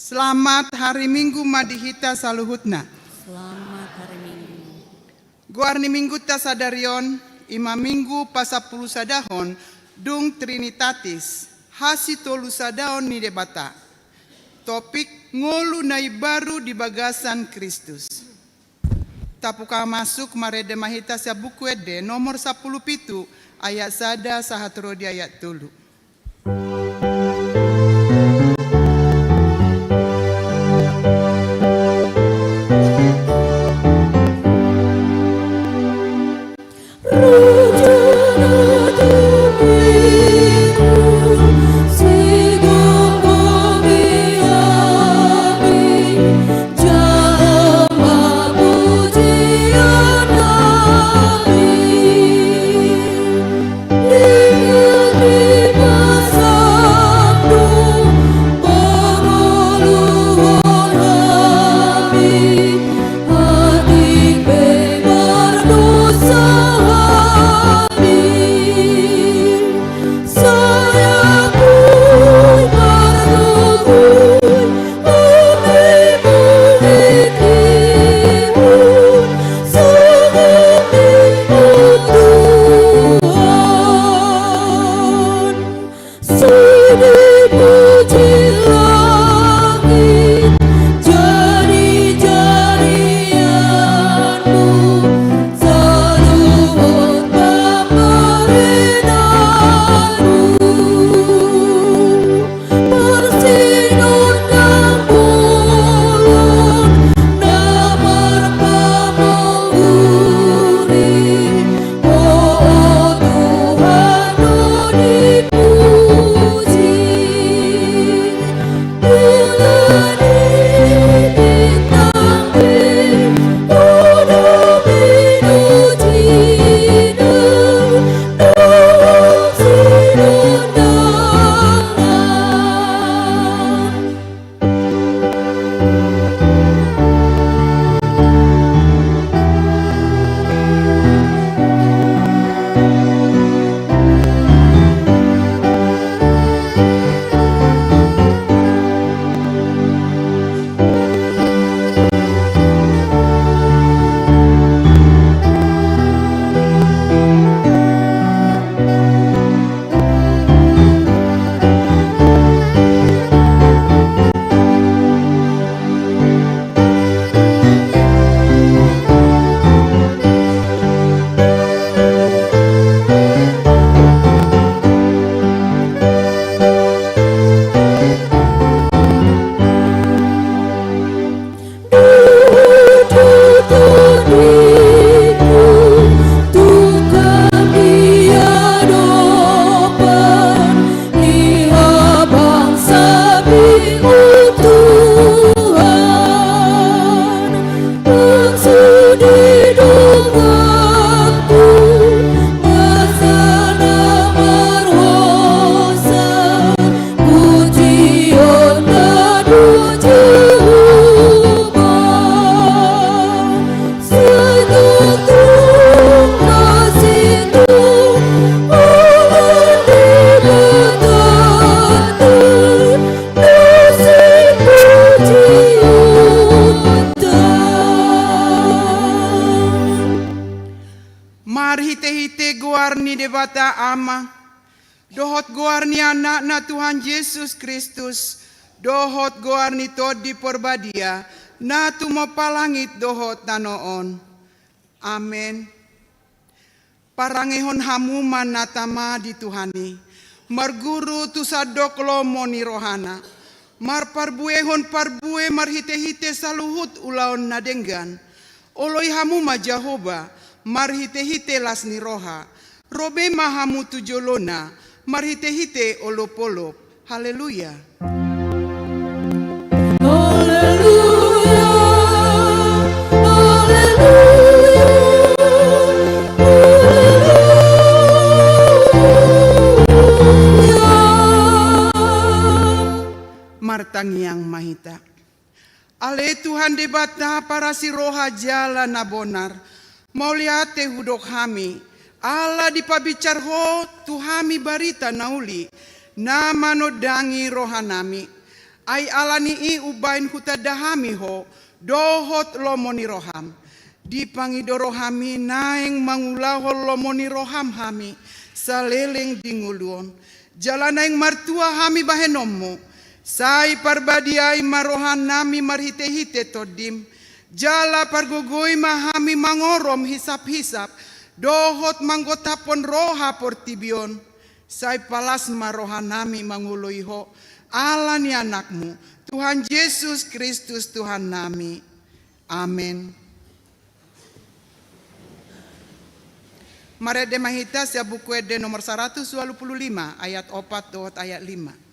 Selamat hari Minggu madihita saluhutna. Selamat hari Minggu. Guarni Minggu tasadarion, ima Minggu pasapulu sadahon, dung Trinitatis, hasi tolu sadahon ni debata. Topik ngolu nai baru di bagasan Kristus. Tapuka masuk marede mahita sa buku ede nomor 10 pitu ayat sada sahatro di ayat tulu. Hite-hite guarni debata ama, dohot guarni anak na Tuhan Yesus Kristus, dohot guarni todi porbadia, na tumapalangit dohot tanoon. Amen. Parangehon hamuman natama di Tuhani, marguru tusadok lomo ni rohana, mar parbuehon parbue marhite-hite saluhut ulaon nadenggan, oloi hamuma Jehovah, marhite-hite lasni roha, robe mahamu tujolona, marhite-hite olopolop. Haleluya. Martangiang mahita. Ale Tuhan debata para si roha jala na bonar. Mauliate hudok hami, Allah dipabicar ho tuhami barita nauli, nama nodangi rohanami, Ai alani i ubain huta dahami ho, dohot lomoni roham. Dipangi dorohami naeng mangulahol lomoni roham hami, saleleng dinguluon. Jalanaeng martua hami bahenomo, sai parbadiai marohan nami marhite-hite todim. Jala pargogoi mahami mangorom hisap-hisap, dohot manggotapon roha portibion. Sai palas marohan nami manguloiho, alani anakmu, Tuhan Yesus Kristus Tuhan nami. Amin. Mare de mahita sia buku ede nomor 125 ayat 4 dot ayat 5.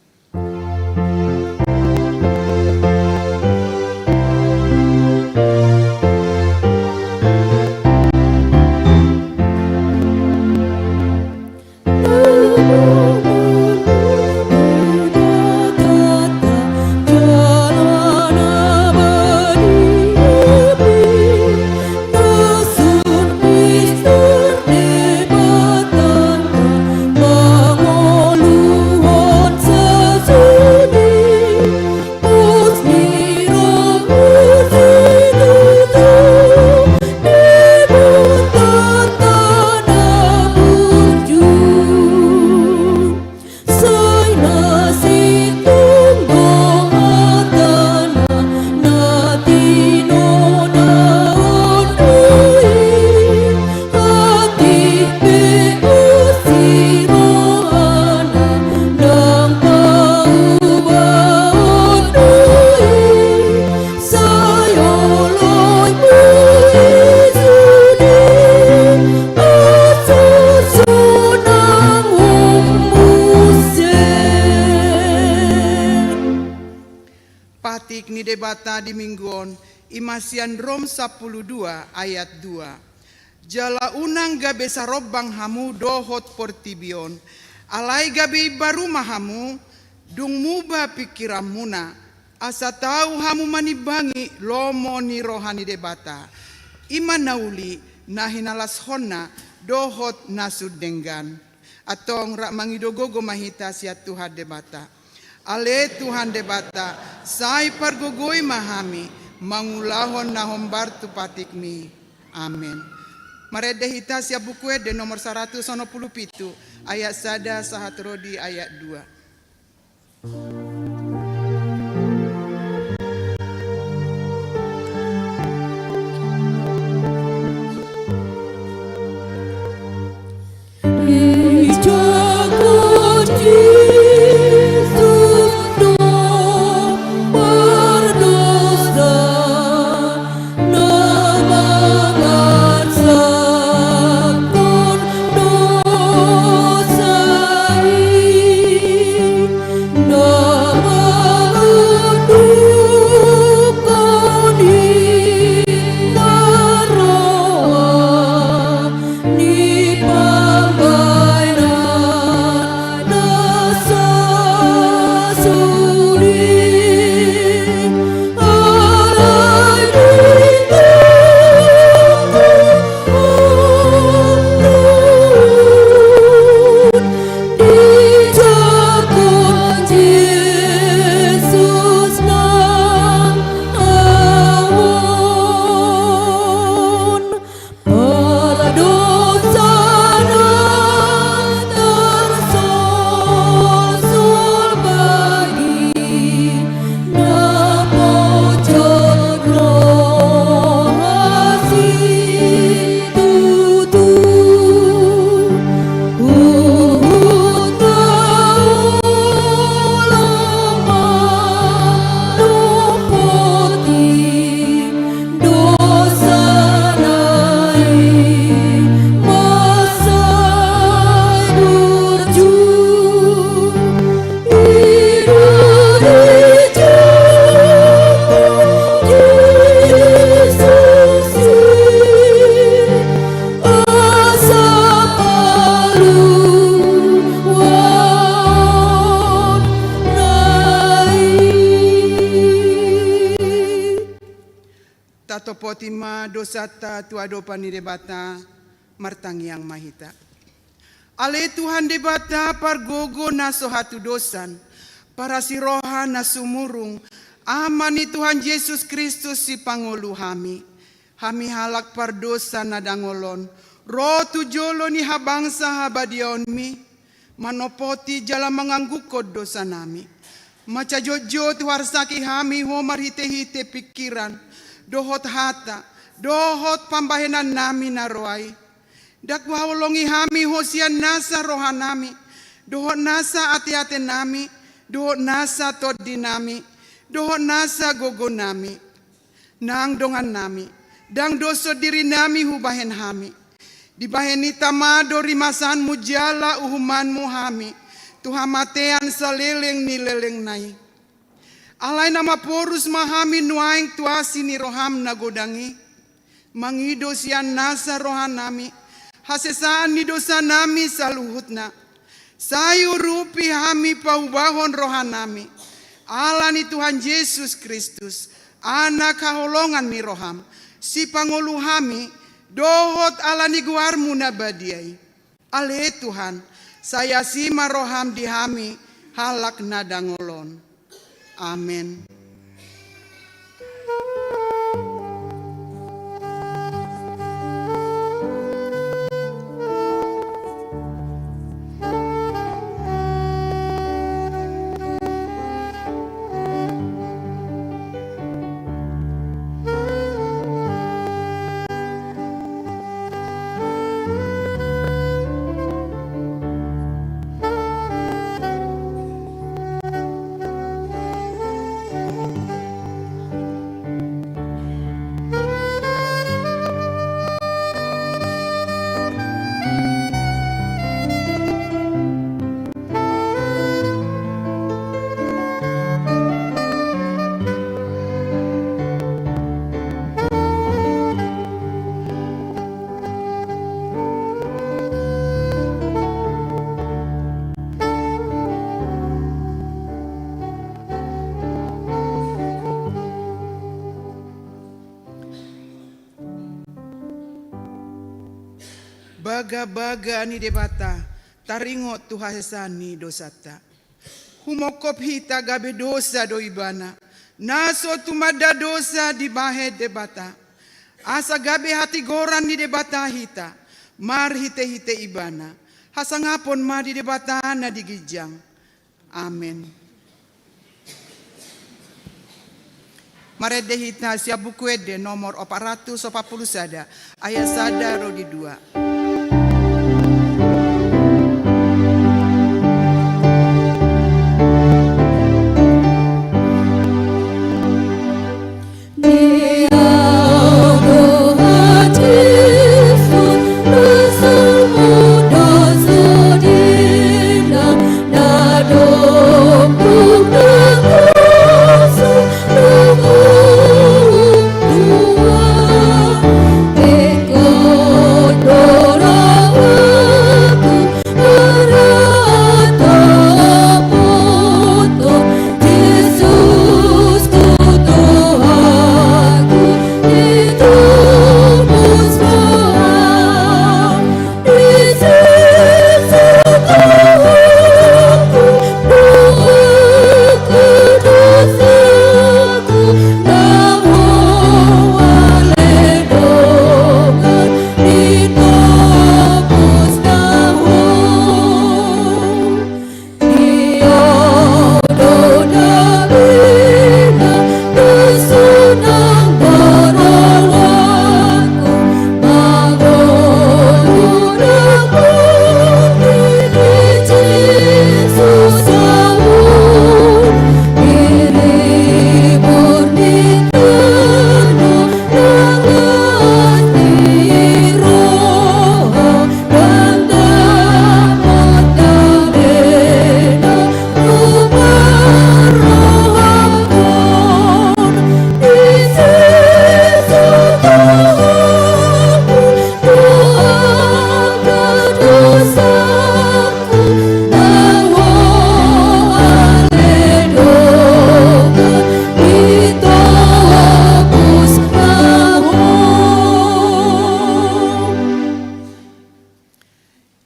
Patik ni debata di mingguon imasian Rom 12 ayat 2. Jala unang gabe sarobang hamu dohot portibion, alai gabe baru mahamu, dung muba pikiran muna, asa tahu hamu manibangi lomo ni rohani debata. Iman nauli nahinalas honna dohot nasud denggan. Atong rak mangidogogo mahita siat Tuhan debata. Ale Tuhan debata, sai pargogoi mahami, mangulahon nahombar tu patikmi. Amin. Marede hita sia buku de nomor 197 ayat sada sahatrodi ayat 2. Tato potima dosata tuadopa ni debata martangiang mahita. Ale Tuhan debata pargogo naso hatu dosan, para siroha na sumurung, amani Tuhan Yesus Kristus si pangulu hami. Hami halak pardosa na dangolon, roh tujolo ni habangsa habadion mi, manopoti jala menganggukod dosa nami. Maca jojo tuharsaki hami homar hite-hite pikiran, dohot hata, dohot pambahenan nami naroai. Dakwa olongi hami hosian nasa rohanami, dohot nasa ati-ati nami, dohot nasa todi nami, dohot nasa gogo nami, nang dongan nami, dang doso diri nami hubahen hami. Dibaheni tamado rimasan mujala uhumanmu hami, Tuhan matean saleleng ni leleng nai. Alai nama porus mahami nuaing tuasi ni roham nagodangi, mangido sian nasa rohanami, hasesaan ni dosa nami saluhutna. Sayu rupi hami paubahon rohanami. Allah ni Tuhan Yesus Kristus, anak kaholongan ni roham. Si pangulu hami, dohot ala ni guarmu nabadiai. Ale Tuhan, saya si maroham di hami, halak nadangolon. Amin. Baga-baga ni debata, taringot tuhasani dosata. Humokop hita gabe dosa doibana, naso tumada dosa di bahe debata. Asa gabe hati goran ni debata hita, mar hite-hite ibana. Hasangapon ma di debata na digijang. Amen. Marede hita siya bukwede nomor 440 sada, ayat sada rodi 2.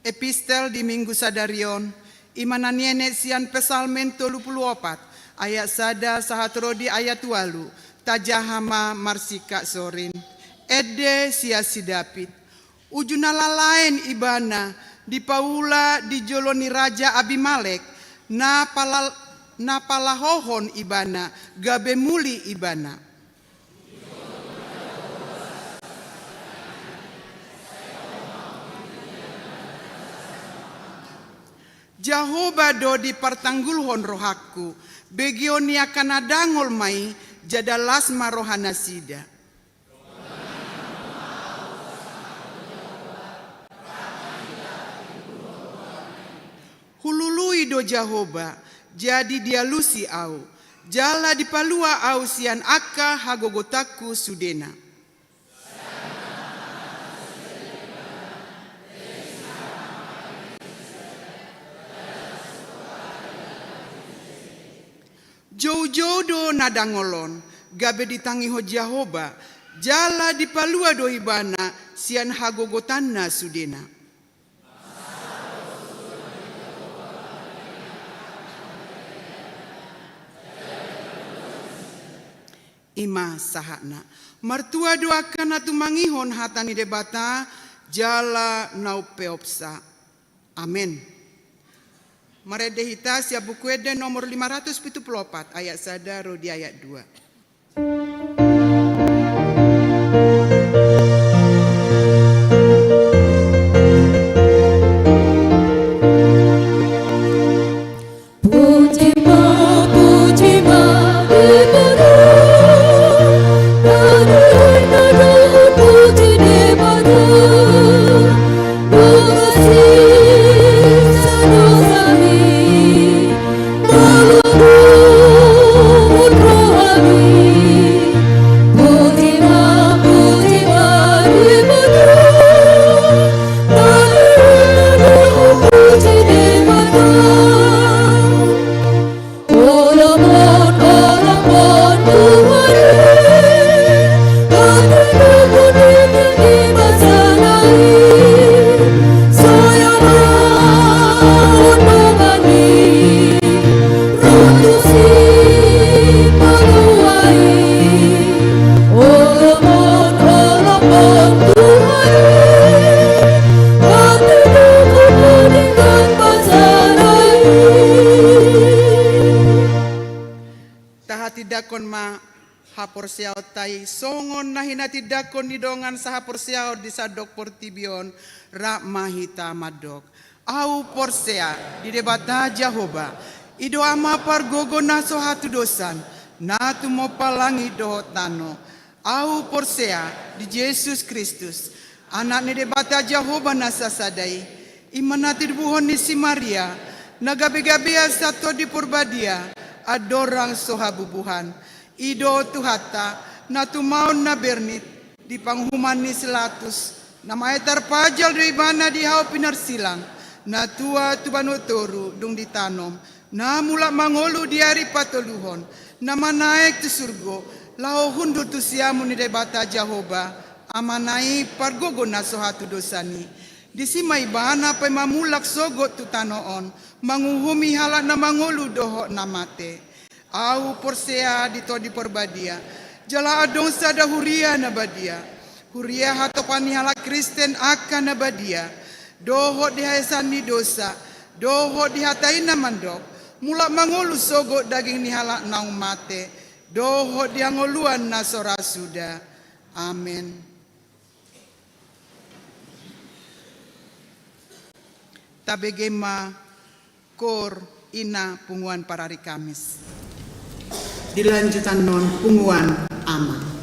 Epistel di Minggu Sadarion, Imananiene sian pesalmen 34 ayat sada sahatrodi ayat walu tajahama marsika sorin ede sia si David ujunala lain ibana di paula di joloni raja Abimelek na palahohon ibana gabe muli ibana. Jahoba do di partanggulhon rohaku begioni akan adangol mai jadalas marohana sida. Hulului do Jahoba jadi dia lusi au jala di palua au sian aka hagogotaku sudena. Jojo nadangolon gabe ditangiho Jahoba jala di palua do ibana sian hagogotanna sudena. Ima sahakna martua doakan atu mangihon hatani debata jala nau peopsa. Amin. Maredehita sia buku ede nomor 574 ayat sadaro di ayat 2. Porsiao tai songon nahina tidakon nidongan saha porsiao di sadok portibion rak mahita madok au porsea di debata Jahoba ido ama pargogo naso hatu dosan natu mo palangi doho tano au porsea di Yesus Kristus anak ni debata Jahoba nasa sadai imanati buhon ni si Maria nagabe-gabe sato di purbadia adorang soha bubuhan ido tuhata na tumaon na bernit di panghuman ni selatus na maetar pajal dari bana di hau pinarsilang na tua tubanutoru dung ditanom na mula mangolu di hari patoluhon na manaik tu surgo lao hundu tu siamu ni debata Jahoba amanai pargogo na sohatu dosani disimai bana pai mamulak sogot tu tanoon manguhumi halak na mangolu doho na mate au porsea dito di porbadia jala adong sada huria na badia huria hatopani hala Kristen akan na badia doho dihaesan ni dosa doho dihatain na mandok mula mangolu sogo daging ni hala naung mate doho diangoluan na sora suda. Amin. Tabegema kor ina punguan parari Kamis dilanjutan non punguan ama.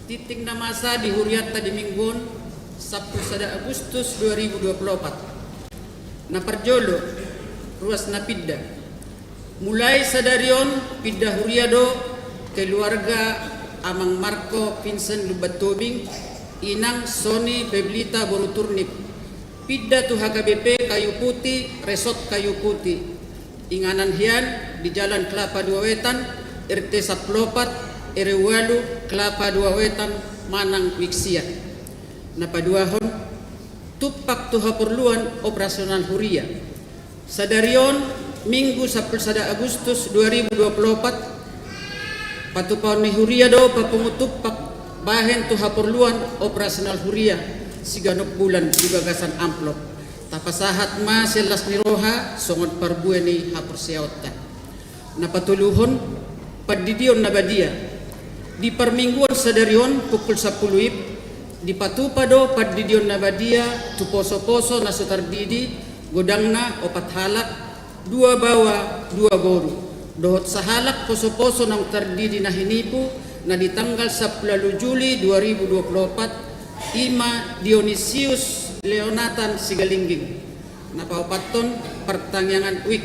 titik na masa di Huriata di Minggon, Sabtu 1 Agustus 2024. Naparjolo, ruas na pidda. Mulai sa darion, pidda Huriado, keluarga Amang Marco Vincent Lubatobing, Inang Sony Beblita Bonuturnip, pidda tu HKBP Kayu Putih, Resort Kayu Putih, inganan hian di Jalan Kelapa Dua Wetan, RT 14, RW8, Kelapa Dua Wetan, Manang Wiksia. Napaduahon, tupak tu haperluan operasional Huria. Sadarion, Minggu 1 Agustus 2024, patupaon ni Huria do papungutupak bahen tu haperluan operasional Huria siganok bulan di bagasan amplop. Tapasahat ma selas ni roha songon parbue ni hapersiawta. Napatuluhon padidion na badia. Di permingguan sadarion pukul 10 di patupado padidion na badia tu poso-poso na sutardidi godangna opat halak 2 bawa 2 boru. Dohot sahalak poso-poso nang tardidi na hinipu na di tanggal 10 Juli 2024 Ima Dionisius Leonatan Sigalingging. Napaupaton pertangyangan week.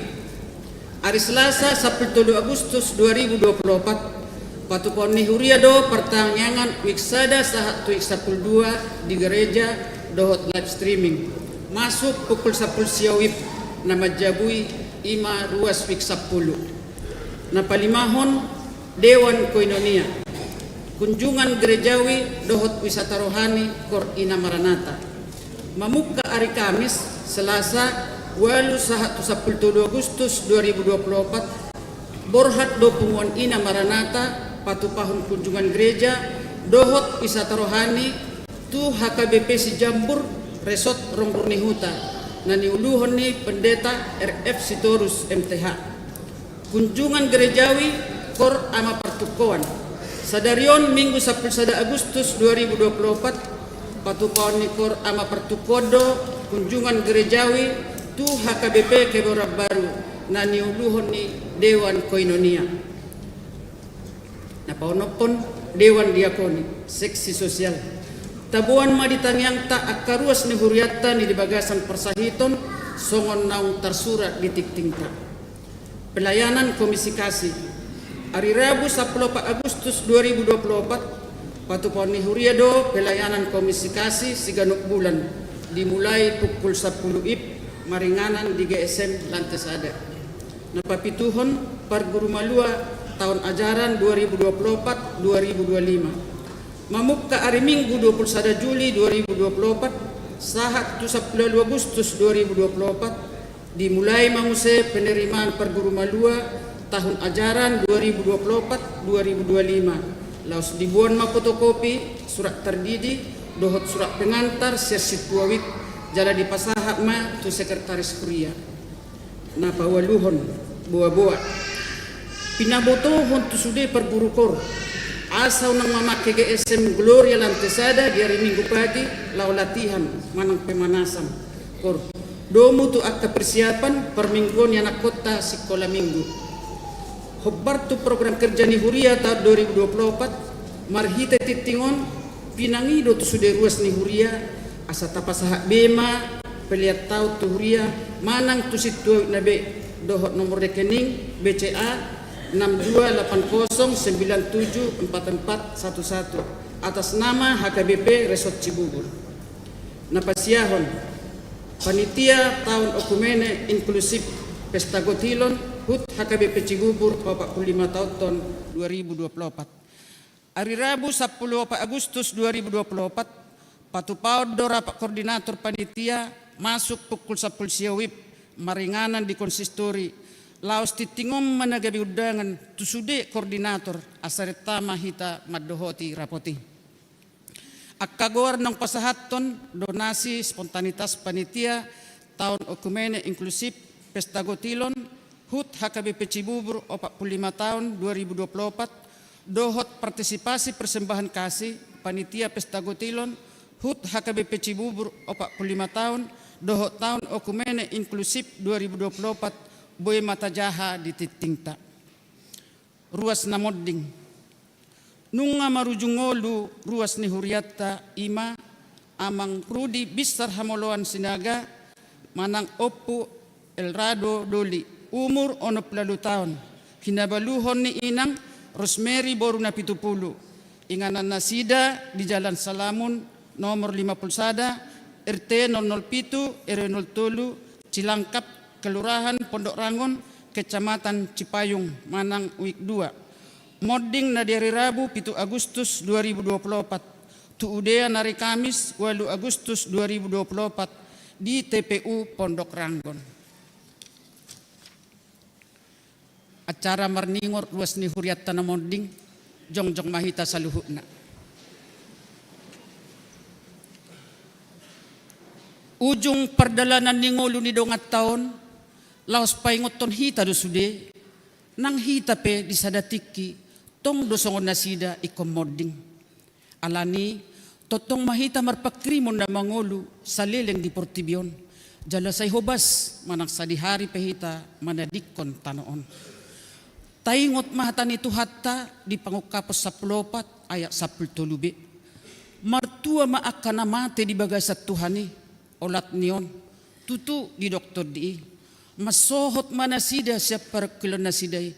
Hari Selasa 10 Agustus 2024 patupon ni Huriado pertangyangan week sada sahat week 12 di gereja dohot live streaming. Masuk pukul 10 siawip na majabui Ima ruas week 10. Napalimahon Dewan Koinonia. Kunjungan gerejawi dohot wisata rohani Kor Ina Maranata. Mamuka hari Kamis Selasa 8 sahat 10 Agustus 2024 borhat do punguan Ina Maranata patupahon kunjungan gereja dohot wisata rohani tu HKBP si Jambur Resort Rongroni Huta na niuluhon ni Pendeta RF Sitorus MTH. Kunjungan gerejawi Kor Ama Pertukoan. Sadarion Minggu 10 Agustus 2024 patupaon ni Kor Ama Pertukodo kunjungan gerejawi tu HKBP Keborab Baru na niuluhon ni Dewan Koinonia. Napaunopon Dewan Diakoni Seksi Sosial. Tabuan maditangyang ta akaruas ni Huriata ni di bagasan persahiton songon naung tersurat di tiktingta. Pelayanan Komisi Kasih. Hari Rabu 10 Agustus 2024 patupon ni Huriado pelayanan Komisi Kasih siganuk bulan dimulai pukul 10 IP maringanan di GSM Lantai Sada. Napapituhon Parguru Malua tahun ajaran 2024-2025. Mamukka hari Minggu 21 Juli 2024 sahat 10 Agustus 2024 dimulai manguse penerimaan Parguru Malua tahun ajaran 2024-2025. Laos dibuan mafotokopi surat terdidi dohot surat pengantar sesi tuawik jala di pasahak ma tu sekretaris Kuria. Napawaluhon boa-boa pinabotohon tu sude Parguru Kor asal nang mamakai GSM Gloria Lantai Sada di hari Minggu pagi lau latihan manang pemanasan Kor domu tu akta persiapan permingguan anak kota sekolah minggu. Hobbar tu program kerja ni Huria tahun 2024 marhita titingon pinangido tu sude ruas ni Huria asa tapasahak bema peliat tau tu Huria manang tu situ nabe dohot nomor rekening BCA 6280974411 atas nama HKBP Resort Cibubur. Napasiahon panitia tahun okumene inklusif Pesta Gotilon HUT HKBP Cibubur 45 tahun 2024. Hari Rabu 10 Agustus 2024 patupaud do rapat koordinator panitia masuk pukul 10 siawip maringanan di konsistori laos titingom managabi undangan tusude koordinator asaretama hita maddohoti rapoti. Akkagor ng pasahaton donasi spontanitas panitia tahun okumene inklusif Pesta Gotilon HUT HKBP Cibubur 45 tahun 2024 dohot partisipasi persembahan kasih panitia Pesta Gotilon HUT HKBP Cibubur 45 tahun dohot tahun okumene inklusif 2024 boy mata jaha di titingta. Ruas namodding. Nunga marujungolu ruas ni huriata ima amang Rudi Bistar Hamoloan Sinaga manang Opu Elrado Doli umur 60 tahun kinabaluhon ni inang Rosemary Boruna Pitupulu inganan nasida di Jalan Salamun nomor 51 RT 007 RW 03 Cilangkap Kelurahan Pondok Rangon Kecamatan Cipayung Manang Uik 2 Modding na dari Rabu 7 Agustus 2024 tuudea nari Kamis 8 Agustus 2024 di TPU Pondok Rangon. Acara marningor ruas ni huriat tanah modding jongjong mahita saluhukna. Ujung perdalanan ningolu ni dongat tahun laos paingoton hita dosude nang hita pe di sadatiki tong dosongon nasida ikom modding. Alani totong mahita marpakrimon na mangolu sa leleng di Portibion. Jala say hobas manang sadihari pehita manadikon tanoon. Taingot mahatan itu hatta di pangukapos sa pulopat ayak sa pultulube. Martua maakana mate di bagay sa Tuhani olat niyon. Tutu di doktor di. Masohot manasida siya parkilon nasiday.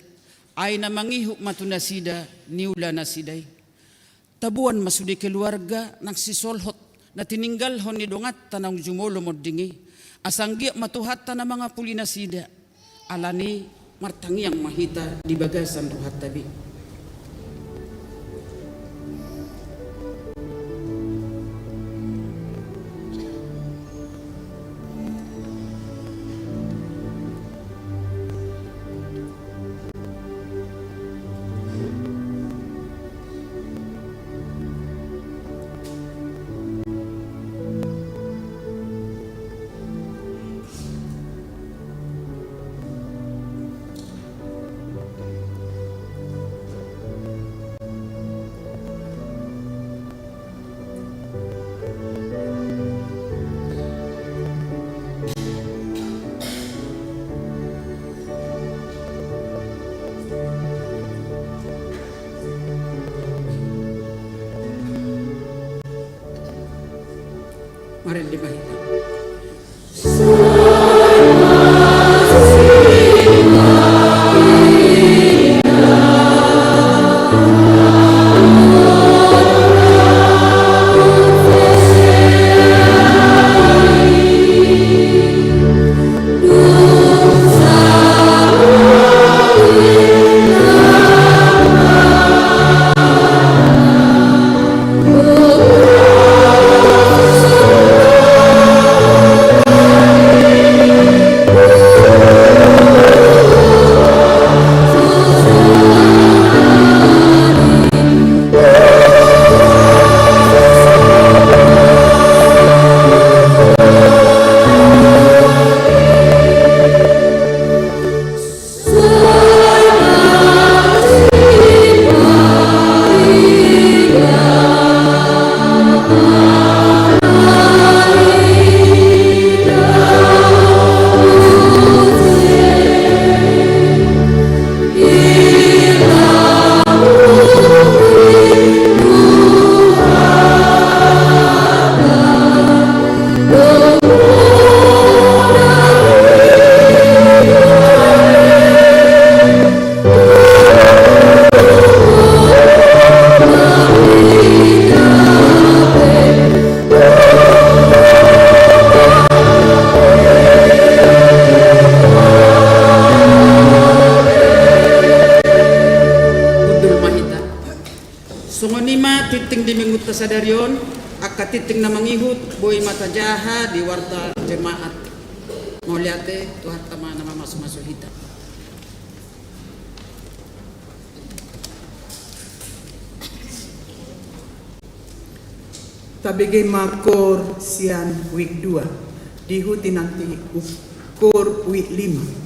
Ay na mangihuk matu nasida niula nasiday. Tabuan masudi keluarga nang sisolhot na tininggal hon ni dongat tanang jumolo moddingi. Asanggi matuhat na mga puli nasida. Alani martangiang mahita di bagasan ruhat tabi. Mari di mahita. Sadarion akatiting na mangihut boy mata jaha di warta jemaat moliate tuhat tama na mamasumasuhita. Tabigay makor sian week 2 dihuti nanti kor week 5.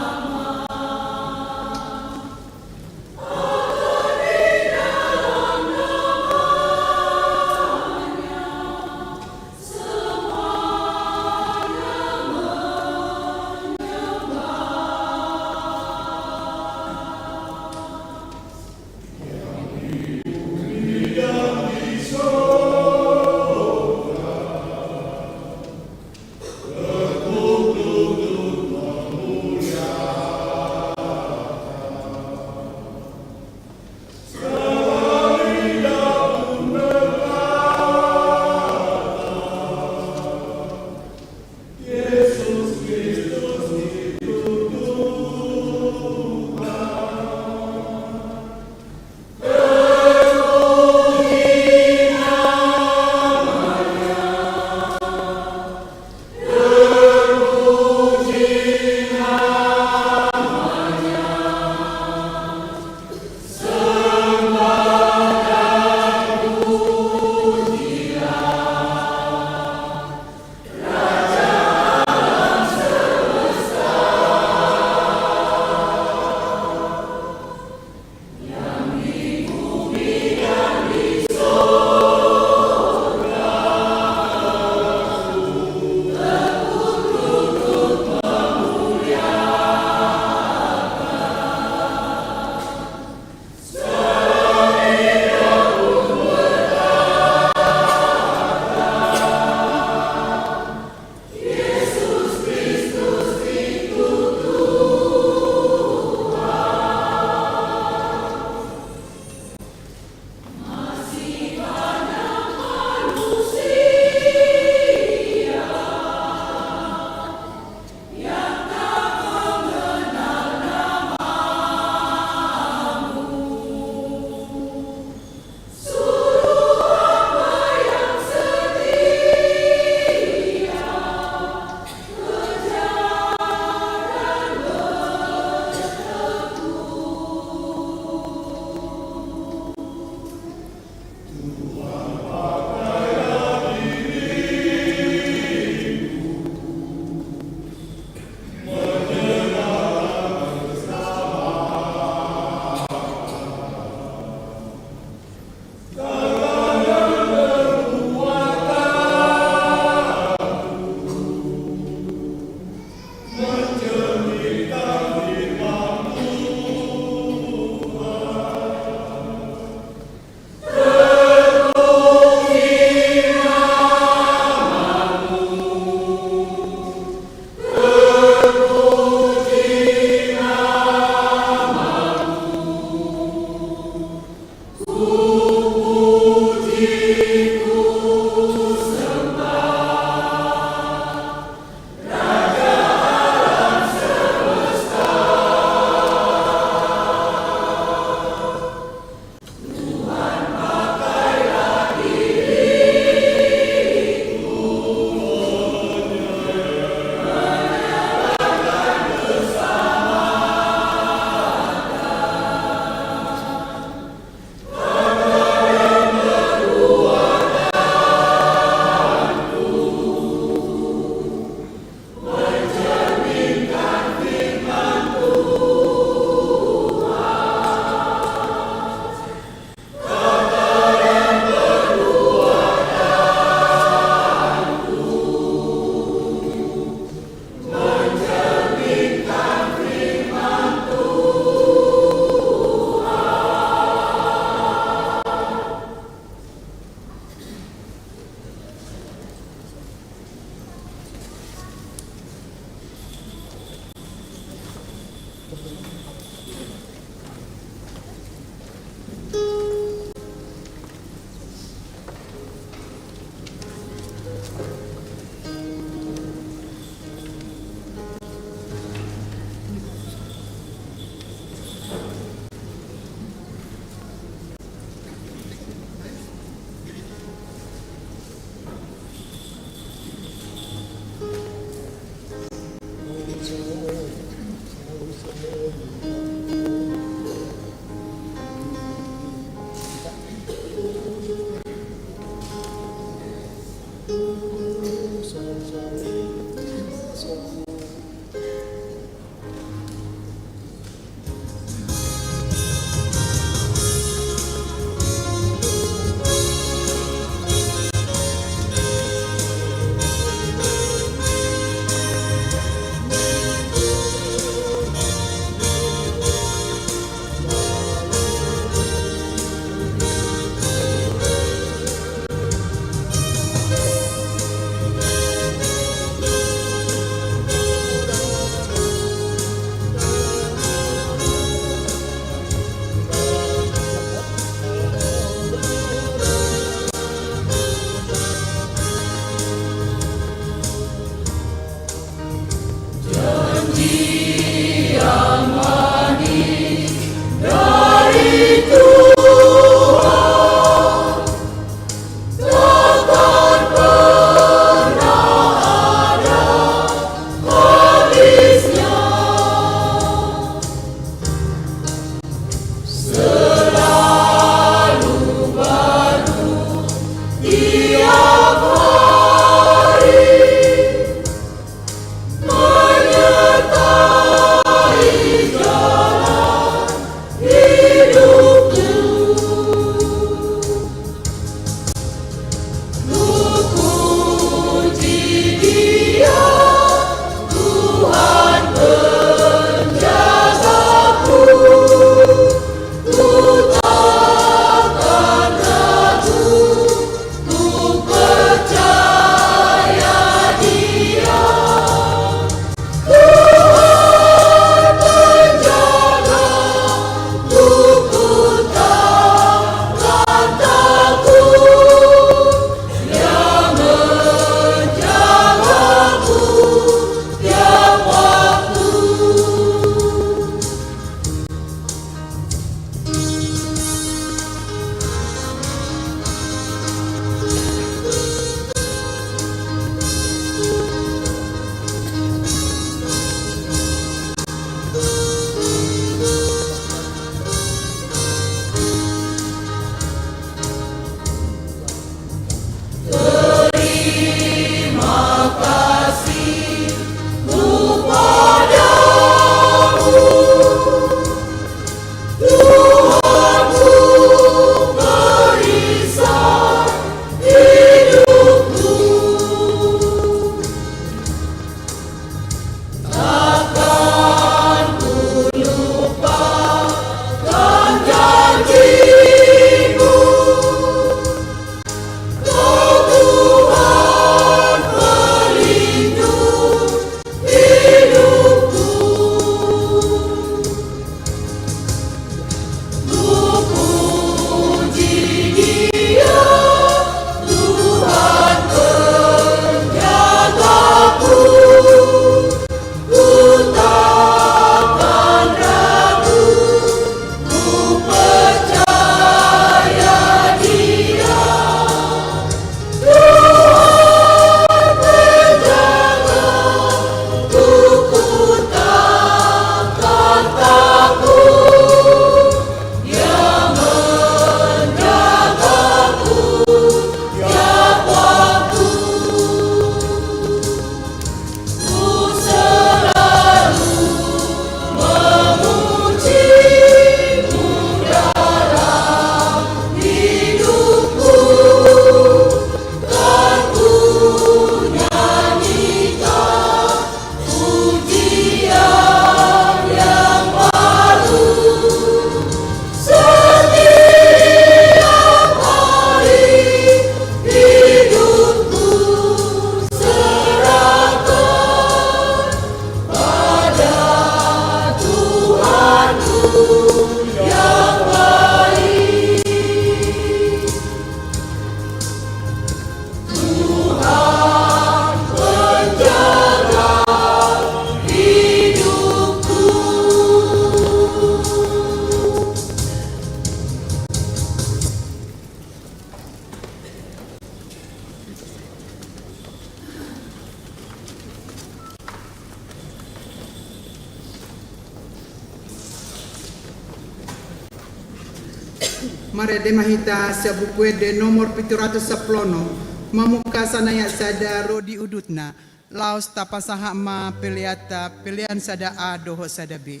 Mare de mahita sa buku de nomor 710 mamuka sanaya sada rodi udutna laos tapasaha ma piliata pilihan sada A doho sada B.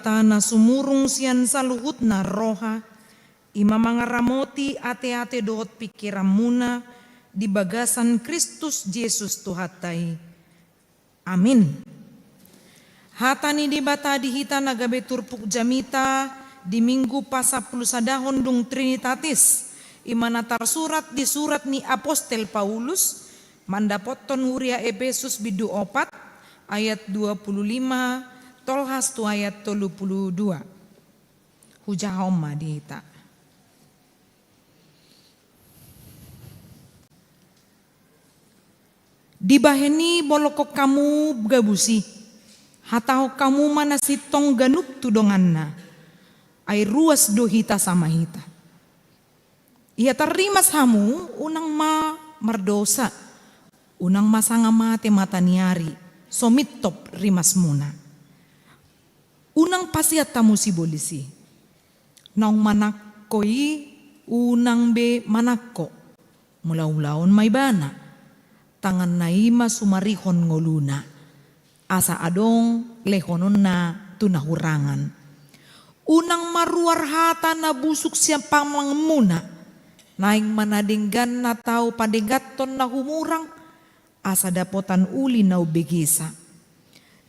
bata na sumurung sian saluhut na roha, ima mangaramoti ate-ate dohot pikiran muna di bagasan Kristus Yesus Tuhatai. Amin. Hatani di bata dihita nagabe turpuk jamita di minggu pasapul sadahon dung Trinitatis, imana tarsurat di surat ni Apostel Paulus, mandapoton huria Efesus bidu 4 ayat 25 tolhas tu ayat 32. Hujahoma dihita. Dibaheni bolokok kamu gabusi, hatau kamu mana sitong ganup tudonganna, ay ruas do hita sama hita. Ia terima samu unang mardosa, unang masanga mate mata niari, somitop rimas muna. Unang pasiat tamu si bolisi, naung manakoi unang be manakko, mulaulaon may bana. Tangan naima sumarihon ngoluna, asa adong lehonon na tunahurangan. Unang maruar hata na busuk siya pamangmuna, naing manadinggan na tao padinggaton na humurang, asa dapotan uli na ubigisa.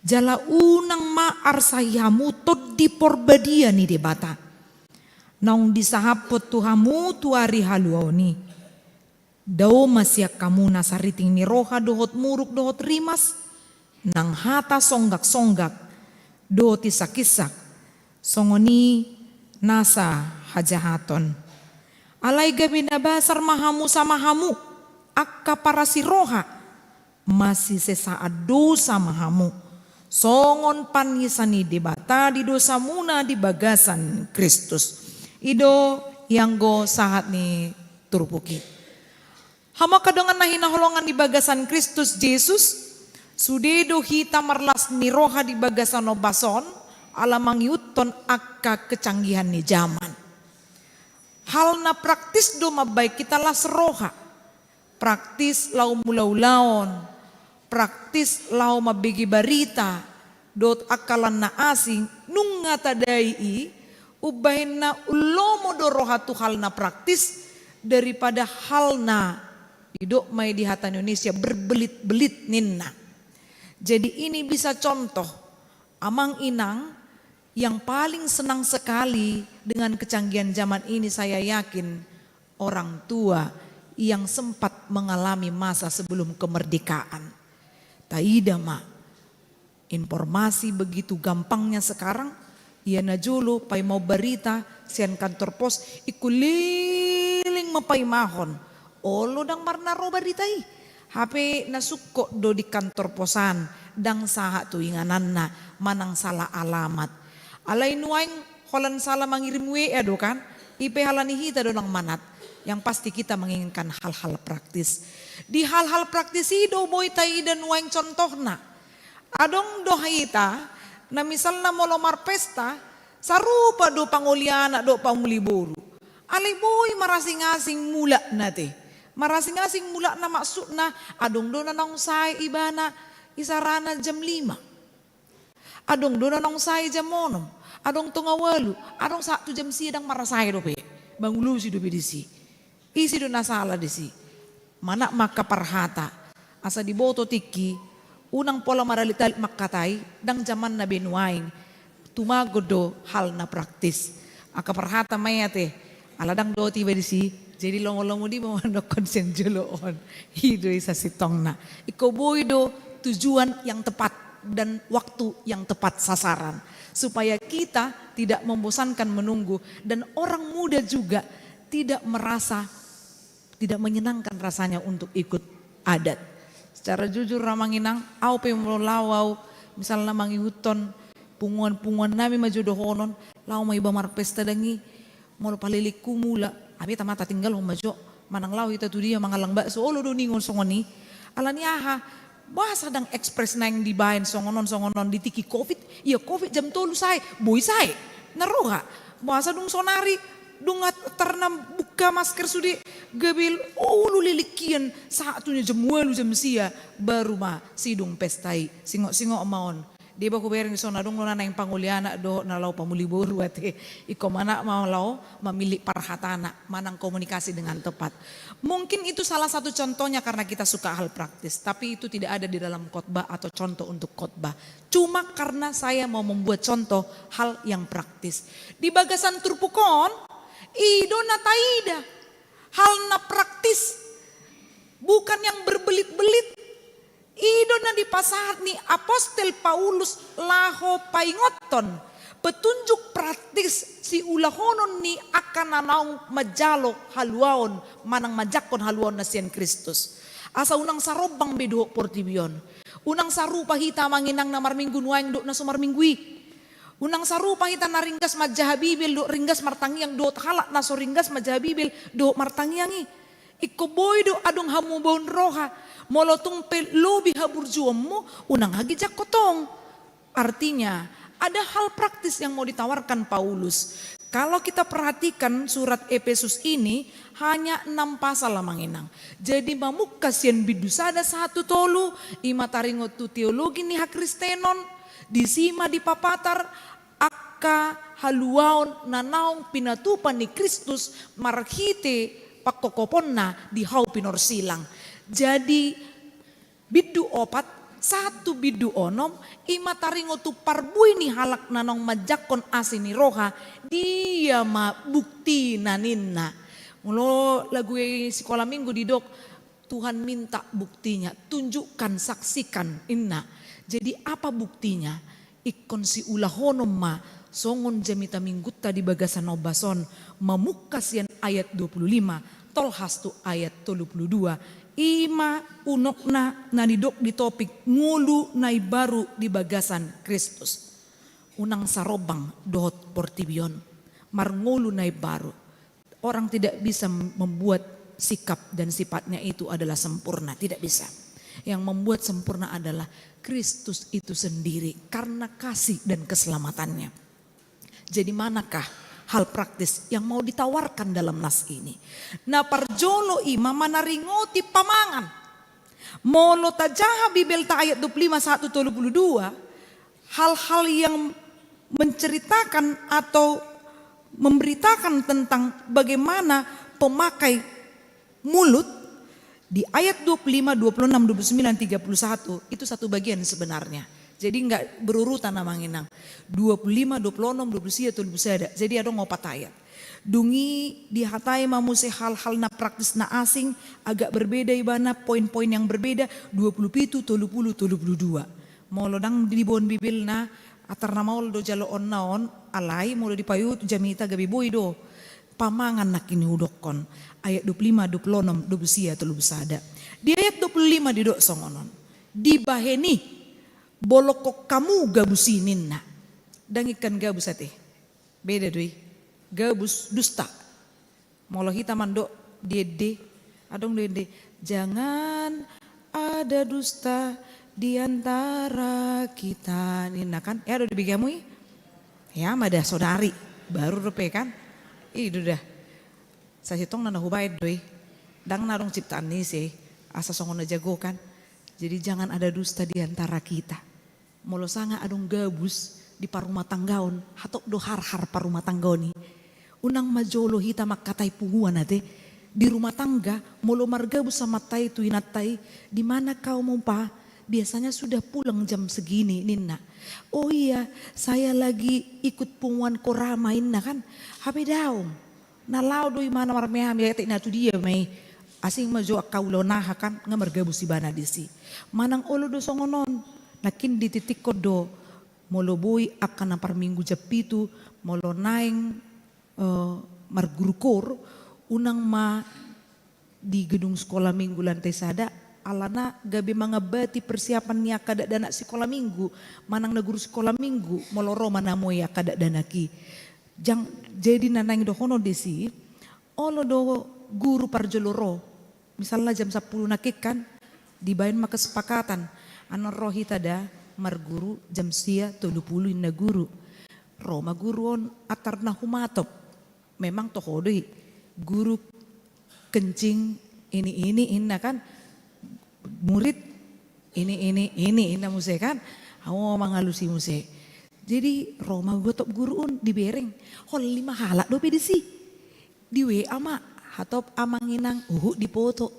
Jala unang maar sayamu tod di porbadia ni debata, naung disahapot tuhamu tuari haluoni. Daw masyak kamu nasariting ni roha dohot muruk dohot rimas, nang hata songgak-songgak, dohot isak-isak, songoni nasa hajahaton. Alay gabi na basar mahamu sama hamu, akka para si roha, masih sesaat dosa mahamu, songon panisani debata di dosa muna di bagasan Kristus. Ido yang go sahat ni turpuki. Hama kadongan na hinaholongan di bagasan Kristus Yesus, sudedo hita marlas ni roha di bagasan obason, alamang yuton akka kecanggihan ni zaman. Hal na praktis do mabay kita las roha, praktis lau mulaulaon, praktis lau mabigi barita, dot akalan na asing, nung nga tadai ubahin na ulomo do roha tu hal na praktis, daripada hal na hidup may di hata Indonesia berbelit-belit ninna. Jadi ini bisa contoh amang inang yang paling senang sekali dengan kecanggihan zaman ini, saya yakin orang tua yang sempat mengalami masa sebelum kemerdekaan. Taida ma, informasi begitu gampangnya sekarang, ia najulu pay mau berita sian kantor pos ikuliling mapai mahon. Olo dang marna roba ditai. HP nasuko do di kantor posan dang saha tu inganan na manang salah alamat. Alay nuaing holan salah mengirim WA do kan. IP halani hita do nang manat. Yang pasti kita menginginkan hal-hal praktis. Di hal-hal praktis do boy tai dan nuaing contohna. Adong do hita na misalna molomar pesta sarupa do panguliana do panguliburu. Alay boy marasing-asing mula nate. Marasing-asing mula na maksud na adong do na nang say ibana isarana jam 5. Adong do na nang say jam 6. Adong tungawalu. Adong 1 jam sidang marasay do pe. Bangulu si do bidisi. Isi do nasala disi. Mana maka parhata. Asa diboto tiki unang pola maralital makatay dang zaman na binuain. Tumagod do hal na praktis. Aka parhata mayate. Aladang do tiba disi. Jadi longo-longo di mau konsen joloon hidup isa sitong na. Iko boy do tujuan yang tepat dan waktu yang tepat sasaran. Supaya kita tidak membosankan menunggu dan orang muda juga tidak merasa, tidak menyenangkan rasanya untuk ikut adat. Secara jujur ramanginang, au pe lawau misalnya mangihuton punguan-punguan nami majodohonon, lau may bamar pesta dangi, mau palilik kumula. Abi tamata tinggal majo manang lau ita tu dia mangalang bakso olo do ningon songoni alani aha bahasa dang ekspres nang dibain songonon di tiki covid iya covid jam tolu say boy say naroha bahasa dung sonari dung ternam buka masker sudi gabil olo lilikian saatunya jam 8 jam sia baru ma sidung pestai singok-singok maon Di ba kuberin so na dong na yung panguliana do na law pamuliburu at iko mana mau law memilih parhatana manang komunikasi dengan tepat. Mungkin itu salah satu contohnya karena kita suka hal praktis, tapi itu tidak ada di dalam khotbah atau contoh untuk khotbah. Cuma karena saya mau membuat contoh hal yang praktis. Di bagasan turpukon, ido na taida, hal na praktis, bukan yang berbelit-belit. Ido na di pasahat ni Apostel Paulus laho paingoton. Petunjuk praktis si ulahonon ni akan nanaong majalo haluaon manang majakon haluaon na siyan Kristus. Asa unang sarobang bedo portibion. Unang sarupa hita manginang na marminggu nuayang do na sumarminggui. Unang sarupa hita na ringgas majahabibil do ringgas martangiang do halak na so ringgas majahabibil do martangiangi. Iko boy do adong hamubon roha. Molotong pelobi haburjuam mo, unang hagijak kotong. Artinya, ada hal praktis yang mau ditawarkan Paulus. Kalau kita perhatikan surat Efesus ini, hanya 6 pasal manginang. Jadi mamuk kasian bidusada 1 tolu, imataringot tu teologi ni hakristenon, disima di papatar, akka haluaon nanaong pinatupan ni Kristus, marhite pakokopon na di hau pinorsilang. Jadi bidu opat 1 bidu onom imataringo tu parbui ni halak nanong majakon asini roha dia ma bukti naninna. Mulo lagu sekolah minggu di dok Tuhan minta buktinya, tunjukkan, saksikan inna. Jadi apa buktinya? Ikon si ulahonom ma songon jamita minggutta di bagasan obason mamukasian ayat 25 tolhastu ayat 32. Ima unokna nanidok di topik ngulu nai baru di bagasan Kristus. Unang sarobang dohot portibion. Mar ngulu nai baru. Orang tidak bisa membuat sikap dan sifatnya itu adalah sempurna. Tidak bisa. Yang membuat sempurna adalah Kristus itu sendiri. Karena kasih dan keselamatannya. Jadi manakah hal praktis yang mau ditawarkan dalam nas ini? Na parjolo ima manaringoti pamangan. Molo tajaha bibel ta ayat 25 1:32. Hal-hal yang menceritakan atau memberitakan tentang bagaimana pemakai mulut di ayat 25, 26, 29, 31 itu satu bagian sebenarnya. Jadi enggak berurutan namanginang. 25, 26, 29, 30. Jadi ada ngopat ayat. Dungi dihatai mamuse hal-hal na praktis na asing agak berbeda ibana poin-poin yang berbeda 27, 30, 32. Molo dang dibon bibil na atar na maul do jalo on naon alai molo dipayut jamita gabi boy do. Pamangan nak ini udokon. Ayat 25, 26, 29, 30. Di ayat 25 didok songonon. Dibaheni bolokok kamu gabusinin na. Dan ikan gabus ate. Beda doi. Gabus dusta. Molo hita mando dede. Adong dede. Jangan ada dusta di antara kita. Nina kan. Ya ada dibigamu ya. Mada saudari. Baru rupe kan. Itu dah. Saya hitong nana hubayad doi. Dang narong ciptaan ni sih. Asa songon na jago kan. Jadi jangan ada dusta di antara kita. Molo sanga adong gabus di parumah tanggaon. Hatok do har-har parumah tanggaon ni. Unang majolo hita makatay punguan ate. Di rumah tangga molo margabus sama tay tuinatay. Di mana kau mau pa? Biasanya sudah pulang jam segini Nina. Oh iya saya lagi ikut punguan korama Nina kan. Hape daom. Nalau doi mana marmeham ya tek natu dia may. Asing majo akaulo naha kan ngamargabus si bana disi. Manang olo do songonon. Nakin di titik kodo molo boy akan napar minggu japitu molo naing margurukor unang ma di gedung sekolah minggu lantai sada alana gabi mangabati persiapan niya kada dana sekolah minggu manang na guru sekolah minggu molo roma namo ya kada danaki jang jadi nanang dohono desi olo do guru parjoloro misalnya jam 10 nakikan dibayin makasepakatan anon rohi tada marguru jam sia 30 na guru roma guruon atar na humatop memang tohodoi guru kencing ini inna kan murid ini inna musik kan Hawo mangalusi muse. Jadi Roma gotop guruun di bereng. Hol 5 halak do pedisi. Di WA ma hatop amanginang di foto.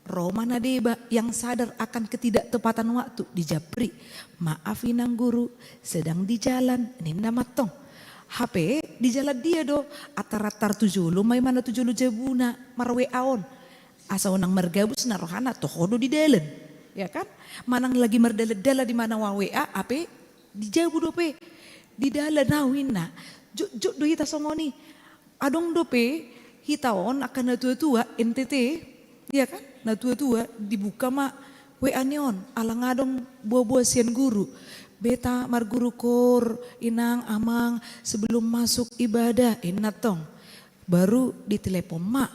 Roma nadeba yang sadar akan ketidaktepatan waktu di japri. Maafinang guru sedang di jalan ninda matong. HP di jalan dia do atar-atar 7 may mana 7 jabuna marwe aon. Asa onang margabus na rohana tohodo di dalen. Ya kan? Manang lagi merdala-dala di mana WA ape di jabu dope di dala nawin na juk do hita songoni adong dope hitaon akan na tua-tua NTT ya kan na tua-tua dibuka ma WA neon alang adong buah-buah sian guru beta marguru kor inang amang sebelum masuk ibadah inatong baru ditelepon mak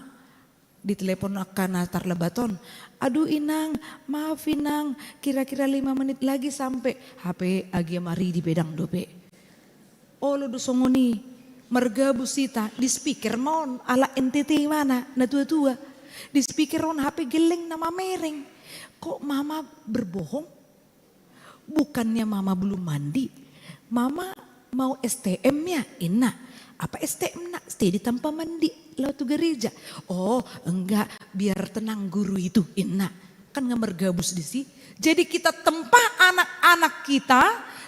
ditelepon akan altar lebaton. Aduh inang, maaf inang, kira-kira 5 menit lagi sampai. HP agi mari di bedang dope. Olo do songoni, mergabusita di speaker non ala NTT mana, na tua-tua. Di speaker on HP geleng nama mereng. Kok mama berbohong? Bukannya mama belum mandi. Mama mau STM ya, ina. Apa STM nak? Stay di tanpa mandi. Lalu tuh gereja. Oh enggak, biar tenang guru itu. Inna, kan ngemergabus di sini. Jadi kita tempah anak-anak kita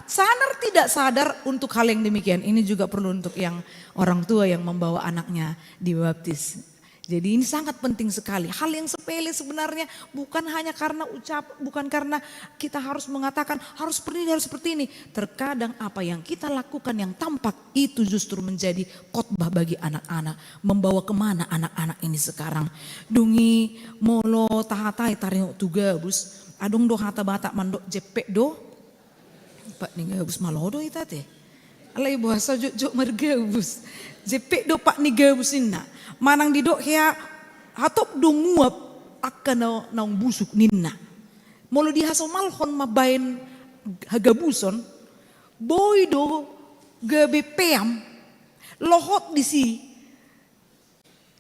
sadar tidak sadar untuk hal yang demikian. Ini juga perlu untuk yang orang tua yang membawa anaknya dibaptis. Jadi ini sangat penting sekali. Hal yang sepele sebenarnya bukan hanya karena bukan karena kita harus mengatakan harus seperti ini. Terkadang apa yang kita lakukan yang tampak itu justru menjadi khotbah bagi anak-anak. Membawa kemana anak-anak ini sekarang. Dungi molo tahatai taring tuga bus. Adung do hata batak mandok jepek do. Pak nih gabus malodo ita teh. Alai bahasa juk mergabus. Jepek do pak nih gabusin. Manang didok hea hatop do nguap akan naung busuk ninna. Molo dihaso malhon mabain hagabuson. Boy do gabe peam lohot di si.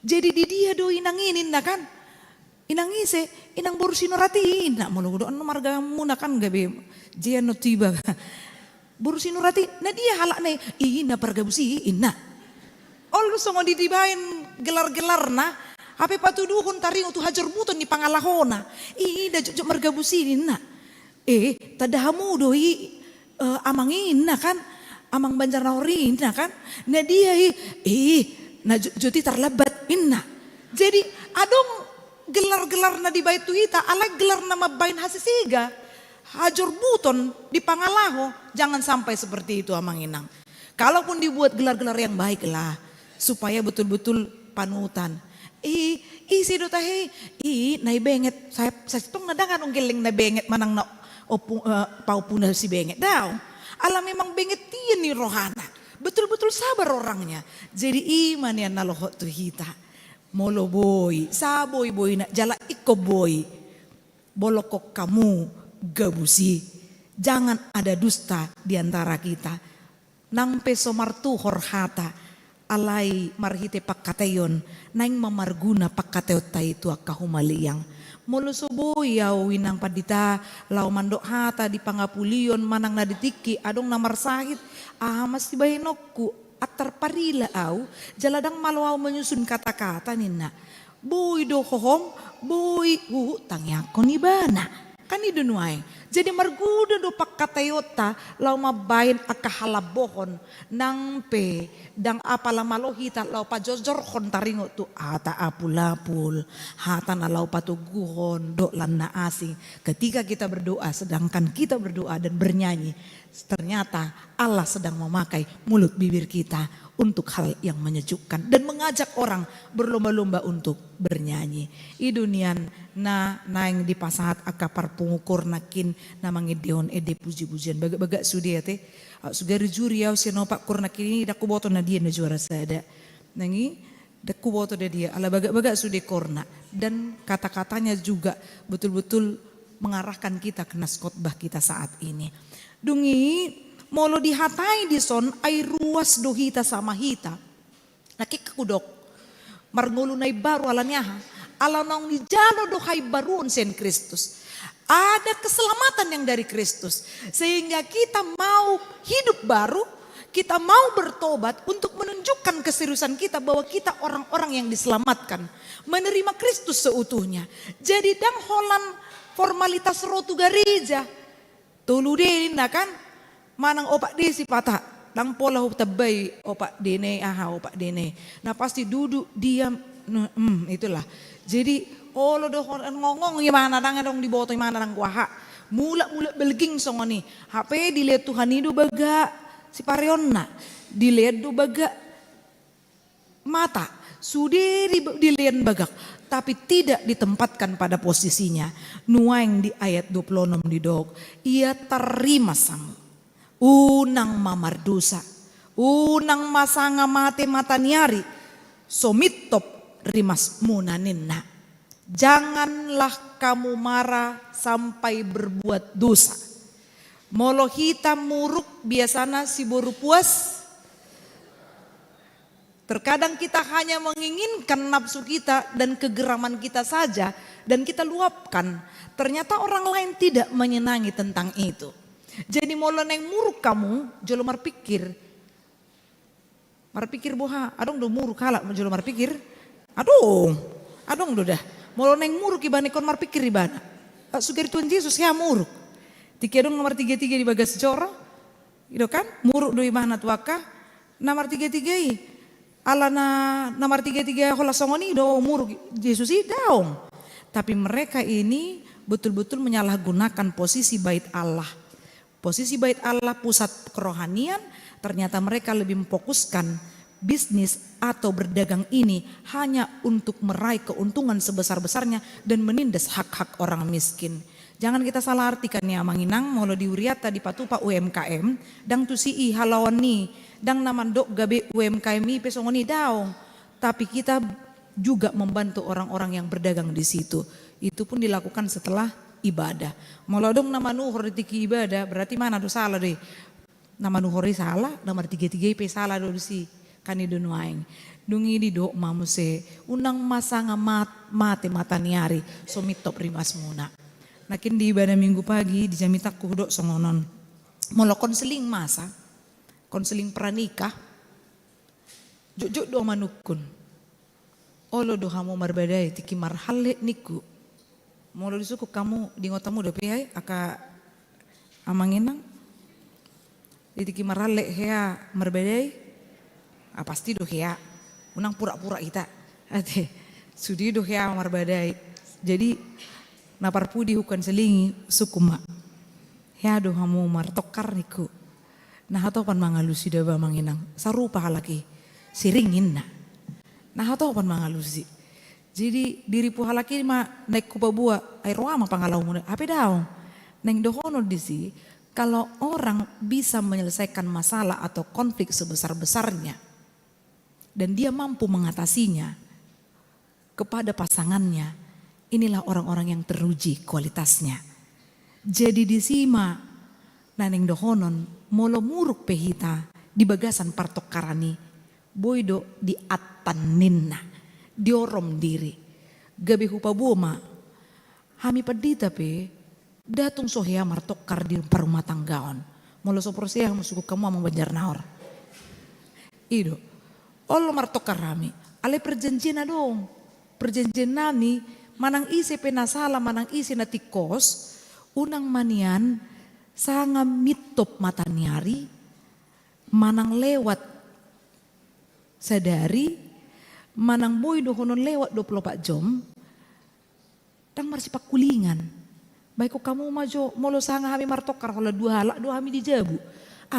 Jadi di dia do inanginin na kan. Inangise inang borusino rati na molo do anu marga muna kan gabe jiano tiba. Borusino rati na dia halak na ina pargabusi ina. Olu songo ditibain gelar-gelar na. Hape patuduhon taring untuk hajar buton di pangalahona. Ida jujur mergabusin na. Tadahamu doi amangin na kan. Amang banjar naurin na kan. Na dia na juti terlebat inna. Jadi adong gelar-gelar na di bait tuita ala gelar na mabain hasisiga. Hajar buton di pangalaho. Jangan sampai seperti itu amanginang. Kalaupun dibuat gelar-gelar yang baik lah. Supaya betul-betul panutan. Si do tahe, nai benget. Saya tong nadangan onggeling na benget manang na paupuna si benget daw. Alam memang benget tiyan ni rohana. Betul-betul sabar orangnya. Jadi iman yan nalohot tu hita. Molo boy, saboy boy na jala iko boy. Bolokok kamu gabusi. Jangan ada dusta di antara kita. Nang peso martu horhata. Alai marhite pakkateyon naing mamarguna pakkateot itu akahumaliyang. Molo soboy yaw winang padita law mandok hata di pangapulion manang naditiki adong namar sahit mas tibahinokku atar parila aw jaladang malaw menyusun kata-kata nina. Boy do hohong boy tangyakon ibana kan idunuay. Jadi marguda do pakkatayota law mabayin akahalabohon nang pe dang apala malohita law pajojorhon taringo tu hata apulapul hata na law patuguhon do lan na asing. Ketika kita berdoa sedangkan kita berdoa dan bernyanyi ternyata Allah sedang memakai mulut bibir kita untuk hal yang menyejukkan dan mengajak orang berlomba-lomba untuk bernyanyi. I dunian na naing di pasahat akapar pengukur nakin namang ideon ede puji-pujian baga-baga sudia teh sugari juri yaw sinopak kurnakin ini daku boto na dia na juara sada nangi daku boto na dia ala baga-baga sudi korna dan kata-katanya juga betul-betul mengarahkan kita ke nas khotbah kita saat ini. Dungi molo dihatai di son ay ruas do hita sama hita nakikakudok marngulunay baru alanyaha Alanong ni jalo dohay baruon sen Kristus. Ada keselamatan yang dari Kristus. Sehingga kita mau hidup baru, kita mau bertobat untuk menunjukkan keseriusan kita bahwa kita orang-orang yang diselamatkan. Menerima Kristus seutuhnya. Jadi dang holan formalitas rotu gereja. Tulu dena kan, manang opak desi patah. Dang pola tabai opak dene, opak dene. Nah pasti duduk diam, itulah. Jadi lo doh ngongong gimana dong di bawah gimana dang kuaha. Mula belging songoni. HP dilihat Tuhan itu baga si Parionna. Dilihat do baga mata. Sudah dilihat bagak. Tapi tidak ditempatkan pada posisinya. Nuaing di ayat 26 di dog. Ia terima samu. Unang mamardusa. Unang masanga mate mataniari. Somitop rimas munaninna. Janganlah kamu marah sampai berbuat dosa. Molo hitam muruk biasanya si boru puas. Terkadang kita hanya menginginkan nafsu kita dan kegeraman kita saja dan kita luapkan. Ternyata orang lain tidak menyenangi tentang itu. Jadi molo neng muruk kamu, jolo marpikir. Marpikir boha, adong do muruk halak jolo marpikir. Adong do dah. Molo neng muruk ibane kon marpikir ibana. Sugeri Tuhan Yesus ya muruk. Tiki adong nomor 33 di bagas joro. Itu kan muruk do ibana tuaka. Nomor 33 alana nomor 33 hola songoni do muruk Yesus daong. Tapi mereka ini betul-betul menyalahgunakan posisi bait Allah. Posisi bait Allah pusat kerohanian, ternyata mereka lebih memfokuskan bisnis atau berdagang ini hanya untuk meraih keuntungan sebesar-besarnya dan menindas hak-hak orang miskin. Jangan kita salah artikan ya manginang molo diuriata di patupa UMKM dang tusi halawan ni dang naman dok gabe UMKM i pesongoni daong. Tapi kita juga membantu orang-orang yang berdagang di situ. Itu pun dilakukan setelah ibadah. Molo dong nama nuhur tiki ibadah berarti mana do salah deh. Nama nuhuri salah, nomor 33 pe salah do si kanido nuaing. Dungi di do mamuse unang masanga mate mataniari somitop rimas muna. Nakin di ibadah minggu pagi di jamitak kuhudok songonon. Molo konseling masa, konseling pranikah, juk do manukun. Olo do hamu marbadai tiki marhale niku. Molo disuku kamu di ngotamu do pihai aka amanginang. Di tiki marhale hea marbadai, pasti do hea. Unang pura-pura ita. Ate sudi do hea marbadai. Jadi naparpudi hukan selingi sukuma. Ya do hamu martokar niku. Nah atau pan mangalusi daba manginang. Sarupa halaki siringin na. Nah atau pan mangalusi. Jadi diri pu halaki ma naik kupabua air wama pangalau muna. Apa daong? Neng dohono disi kalau orang bisa menyelesaikan masalah atau konflik sebesar-besarnya dan dia mampu mengatasinya kepada pasangannya, inilah orang-orang yang teruji kualitasnya. Jadi disima naneng dohonon molo muruk pehita di bagasan partok karani boydo di ataninna diorom diri gabi hupa boma hami padita pe datung sohea martokar di rumah tanggaon molo soprosia musuku kamu amang banjar naor ido olo martokar rami ale perjanjian dong perjanjian nami manang isi penasala manang isi natikos unang manian sanga mitop mataniari manang lewat sadari manang boy dohonon lewat 24 jam tang marsipak kulingan baik kamu majo molo sanga hami martokar hola dua hami dijabu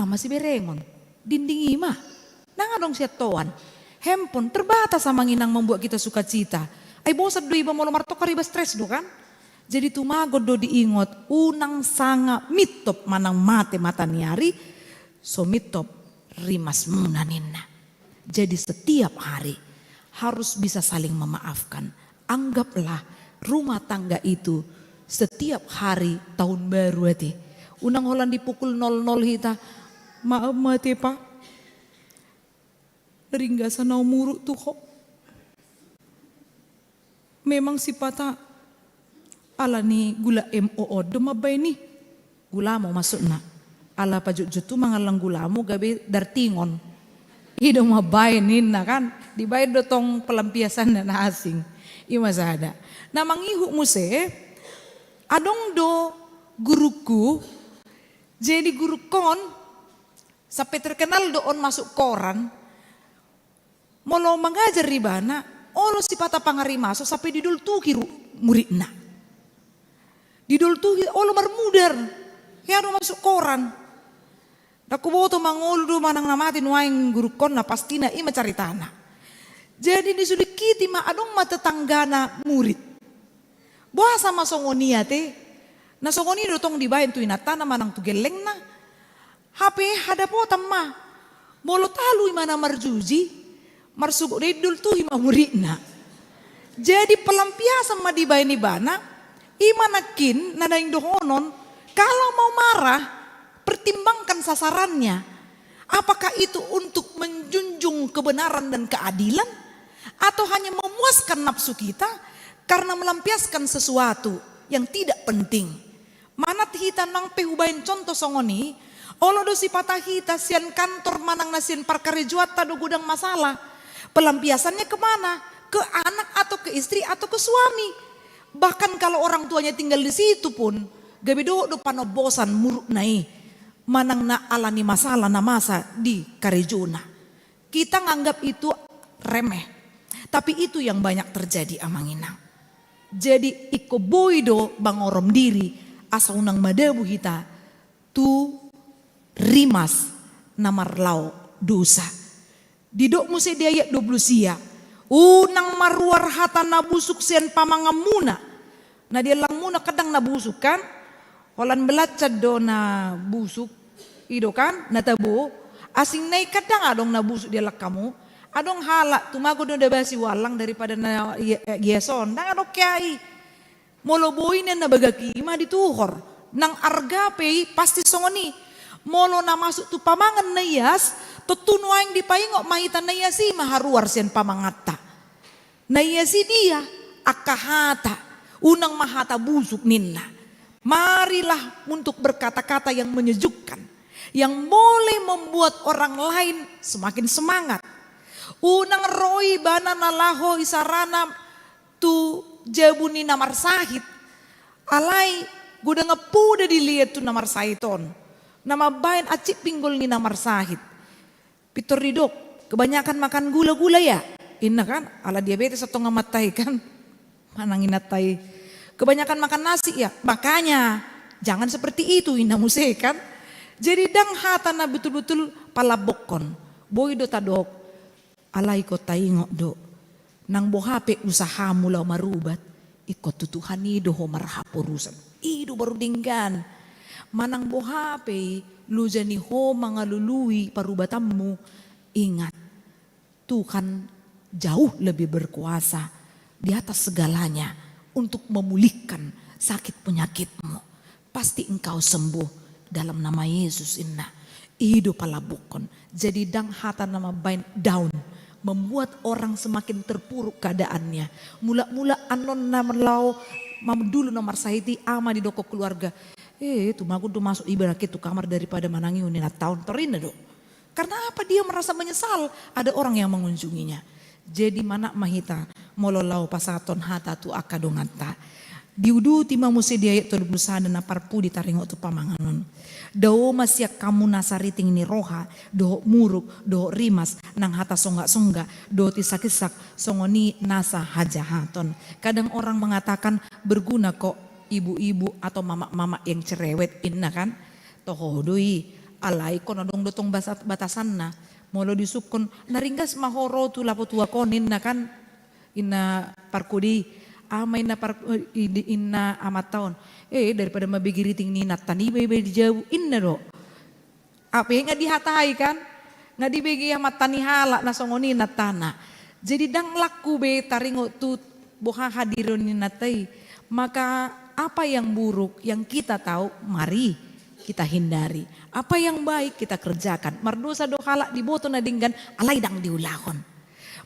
masih berengon dinding ima nang adong siat toan handphone terbatas sama nginang membuat kita sukacita ay bosat do iba molo martokar iba stres do kan. Jadi tumagod do diingot unang sanga mitop manang mate mataniari so mitop rimas munaninna. Jadi setiap hari harus bisa saling memaafkan. Anggaplah rumah tangga itu setiap hari tahun baru hati. Unang holan dipukul 00 hita. Maaf mate pak. Ringga sana muruk tuh kok. memang sipata ala ni gula MOO do mabay ni gula mo masuk na ala pajut-jutu mangalang gula mo gabi dartingon ido mabay nin na kan dibayad do tong pelampiasan na asing imasada na mangihu mo se adong do guruku jadi guru kon sampai terkenal doon masuk koran molo mengajar di bana olo sipata pangari masuk sampai didul tuki muridna didul tuki olo marmudar ya do masuk koran daku boto mangolu do manang namatin waing guru kon na pasti na ima caritana jadi disudikiti ma adong mata tanggana murid buah sama songonia te na songoni do tong dibayan tu inatana manang tu geleng na HP hadapo tamma molo talu mana marjuji marsugo didul tu ima muridna jadi pelampiasan ma dibayan ni bana imanakin nadaing dohonon kalau mau marah pertimbangkan sasarannya apakah itu untuk menjunjung kebenaran dan keadilan atau hanya memuaskan nafsu kita karena melampiaskan sesuatu yang tidak penting mana hita nang pehubain contoh songoni olo dosi patah hita sian kantor manang nasian parkarejuata do gudang masalah pelampiasannya kemana ke anak atau ke istri atau ke suami bahkan kalau orang tuanya tinggal di situ pun gabi do panobosan muruk nai manang na alani masalah na masa di karejuna kita nganggap itu remeh tapi itu yang banyak terjadi amanginang jadi iko boido bangorom diri asa unang madabu hita tu rimas namar lau dosa didok musi dia 20 sia unang maruar hata nabusuk sian pamangamuna na dia lang muna kadang nabusuk kan holan belacad do na busuk ido kan natabo asing nai kadang adong nabusuk dia lak kamu adong halak tumago do basi walang daripada na yeson dang adok kiai molo boinen na bagaki ima dituhor nang arga pei pasti songoni molo na masuk tu pamangan na iyas tutunuaing dipaingok mahita na iyasi maharuar sian pamangata na iyasi dia akahata unang mahata busuk ninna marilah untuk berkata-kata yang menyejukkan yang boleh membuat orang lain semakin semangat unang roi bana nalaho isarana tu jabuni namar sahit alai gudang ngepuda dilihat tu namar sahiton nama bayan acik pinggul ni namar sahit pitor ridok kebanyakan makan gula-gula ya inna kan ala diabetes atau ngamatai kan manang inatai kebanyakan makan nasi ya makanya jangan seperti itu inna musik kan jadi dang hatana betul-betul palabokon boy do tadok alai ko taingok do nang bohape usaha mula marubat ikut tutuhan ido ho marhapurusan ido baru dinggan manang bohape lu jani ho mangalului parubatammu ingat Tuhan jauh lebih berkuasa di atas segalanya untuk memulihkan sakit penyakitmu pasti engkau sembuh dalam nama Yesus inna ido palabukon jadi dang hata nama bain down membuat orang semakin terpuruk keadaannya. Mula-mula anon namlau dulu nomor sahiti ama di doko keluarga. Itu magu tuh masuk ibarat itu kamar daripada manangi unina tahun terina do. Karena apa dia merasa menyesal ada orang yang mengunjunginya. Jadi mana mahita mololau pasaton hata tu akadongata. Diudu tima musi dia itu berusaha dan parpu ditaringok tu pamanganon. Dao masyak kamu nasariting ni roha, do muruk, do rimas, nang hata songgak-songgak, do tisak-isak, songoni nasa hajahaton. Kadang orang mengatakan berguna kok ibu-ibu atau mama-mama yang cerewet inna kan. Tohodoi alai kon adong dotong batasan na. Molo disukon naringgas mahoro tu lapo tua konin na kan. Inna parkudi. Ama inna amat tahun daripada mabigiriting ni natani bebe dijauh inna do apa yang nggak dihatai kan nggak dibegi amat tani halak nasongoni natana jadi dang laku be taringo tu boha hadiron ni natai maka apa yang buruk yang kita tahu mari kita hindari apa yang baik kita kerjakan mardosa do halak diboto nadinggan alai dang diulahon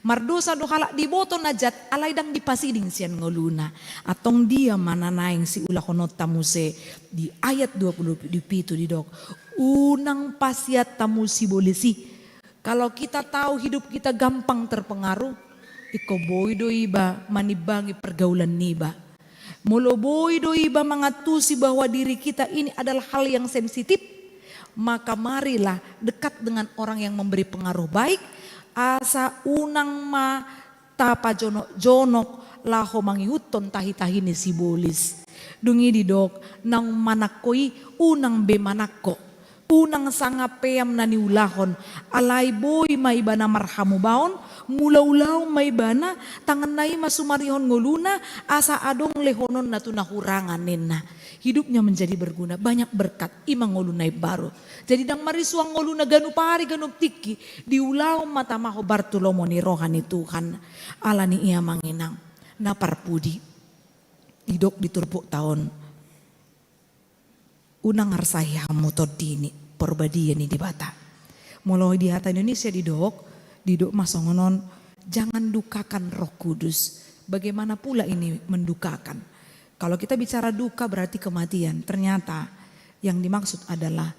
Mardosa do halak di boto najat alay dang dipasiding sian ngoluna. Atong dia mananaing si ulah konot tamuse di ayat 20 di pitu di dok. Unang pasiat tamu si bolesi. Kalau kita tahu hidup kita gampang terpengaruh, iko boy do iba manibangi pergaulan niba. Molo boy do iba mengatusi bahwa diri kita ini adalah hal yang sensitif, maka marilah dekat dengan orang yang memberi pengaruh baik. Asa unang ma tapa jonok laho mangihuton tahi-tahini si bolis. Dungi didok nang manakoi unang be manako. Unang sanga peyam na niulahon, alay boy may bana marhamu baon, mula-ulaw may bana, tangan nai masumarihon nguluna, asa adong lehonon na tunahurangan nena. Hidupnya menjadi berguna, banyak berkat, imang ngulunay baru. Jadi dang marisuang nguluna ganu pari ganu tiki, diulaw mata maho Bartolomo ni rohani Tuhan, ala ni iya manginang, naparpudi, idok diturpuk tahun. Unang arsayamu todini porbadia ni di bata. Molo di hata Indonesia didok masongonon jangan dukakan Roh Kudus. Bagaimana pula ini mendukakan? Kalau kita bicara duka berarti kematian. Ternyata yang dimaksud adalah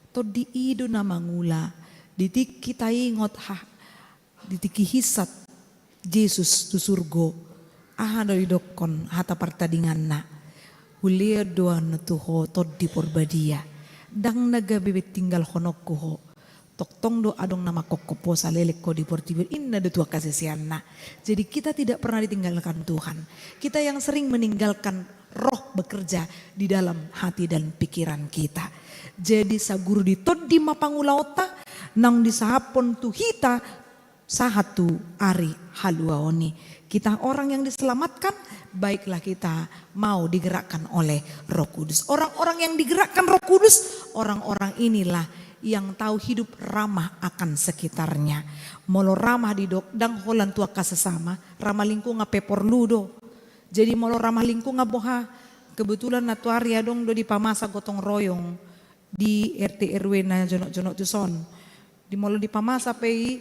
todi ido na mangula ditik kita ingot ditiki hisat Yesus tu surgo. Ahado idokon hata partadingan na. Hulir doan tuho tod di porbadia. Dang nagabibit tinggal honok kuho. Toktong do adong nama kokopo salelek ko di portibir. Inna do tua kasisian na. Jadi kita tidak pernah ditinggalkan Tuhan. Kita yang sering meninggalkan roh bekerja di dalam hati dan pikiran kita. Jadi saguru di tod di mapangulaota. Nang disahapon tuhita sahatu ari haluaoni. Kita orang yang diselamatkan, baiklah kita mau digerakkan oleh Roh Kudus. Orang-orang yang digerakkan Roh Kudus, orang-orang inilah yang tahu hidup ramah akan sekitarnya. Molo ramah di dok, dang holan tua kasesama, ramah lingkung ngape porludo. Jadi molo ramah lingkung ngaboha, kebetulan natuaria dong do di pamasa gotong royong di RT RW na jonok-jonok tuson. Di molo di pamasa pei,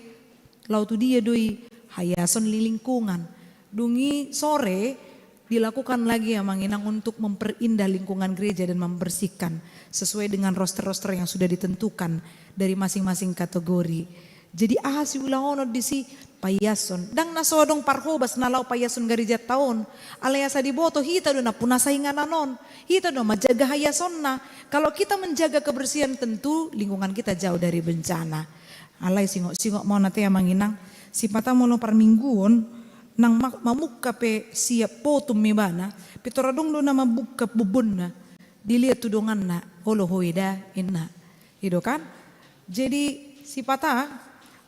lautu dia doi hayason lilingkungan. Dungi sore dilakukan lagi ya manginang untuk memperindah lingkungan gereja dan membersihkan sesuai dengan roster-roster yang sudah ditentukan dari masing-masing kategori. Jadi ahasi ulahono di si payason dang nasodong parhobas nalau payason gereja tahun alayasa diboto hita do na puna saingan anon hita do majaga hayason na. Kalau kita menjaga kebersihan tentu lingkungan kita jauh dari bencana. Alay singok-singok mau nate ya manginang si patah mono parmingguon nang mamukka pe siap potum mibana pitoradong do na mabukka bubun na dilihat tudongan na holo hoida inna hido kan. Jadi si patah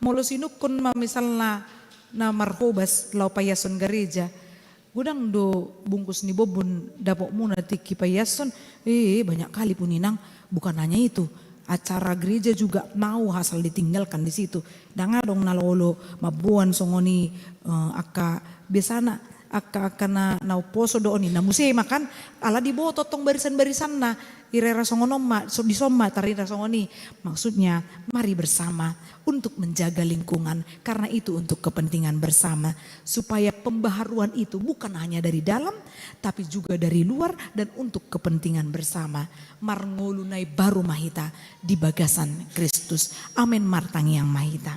molo sinukun misalna na marhobas lau payason gereja gudang do bungkus ni bobun dapok muna tiki payason banyak kali puninang. Bukan hanya itu, acara gereja juga mau asal ditinggalkan di situ. Danga dong nalolo mabuan songoni aka biasana aka kana nau poso dooni na musei makan ala diboto tong barisan-barisan na irera songonoma so disoma tarira songoni. Maksudnya mari bersama untuk menjaga lingkungan karena itu untuk kepentingan bersama supaya pembaharuan itu bukan hanya dari dalam tapi juga dari luar dan untuk kepentingan bersama. Marngolunai baru mahita di bagasan Kristus. Amin martangi yang mahita.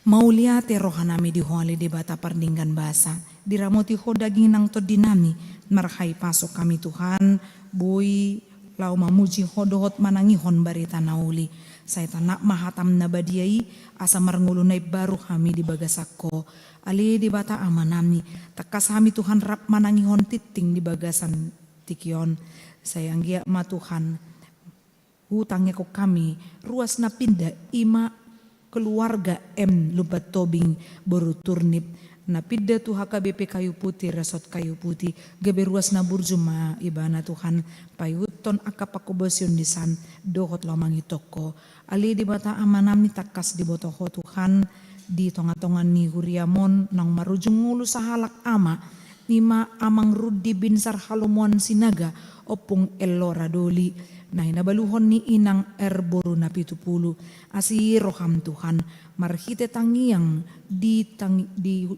Mauliate rohanami di holi di bata pardinggan basa. Diramoti ho daging nang to dinami. Marhai pasok kami Tuhan. Boy lau mamuji hodohot manangihon barita nauli. Saya tanak mahatam nabadiai asa marngulunay baru kami di bagasako. Ali di bata amanami. Takas kami Tuhan rap manangihon titing di bagasan tikion. Sayang gia ma Tuhan. Hutangnya ko kami. Ruas na pinda ima keluarga M lubat tobing baru turnip na pidda tu HKBP kayu putih resort kayu putih geberuas na burjuma ibana Tuhan payuton akapakubasion disan dohot lamangi toko ali di bata amanam ni takas di botoho Tuhan di tonga-tongan ni huriamon nang marujung ngulu sahalak ama nima amang Rudi bin Sarhalumuan sinaga opung Elora doli Nah inabaluhon ni inang erboro na 70 asi roham Tuhan marhite tangiang di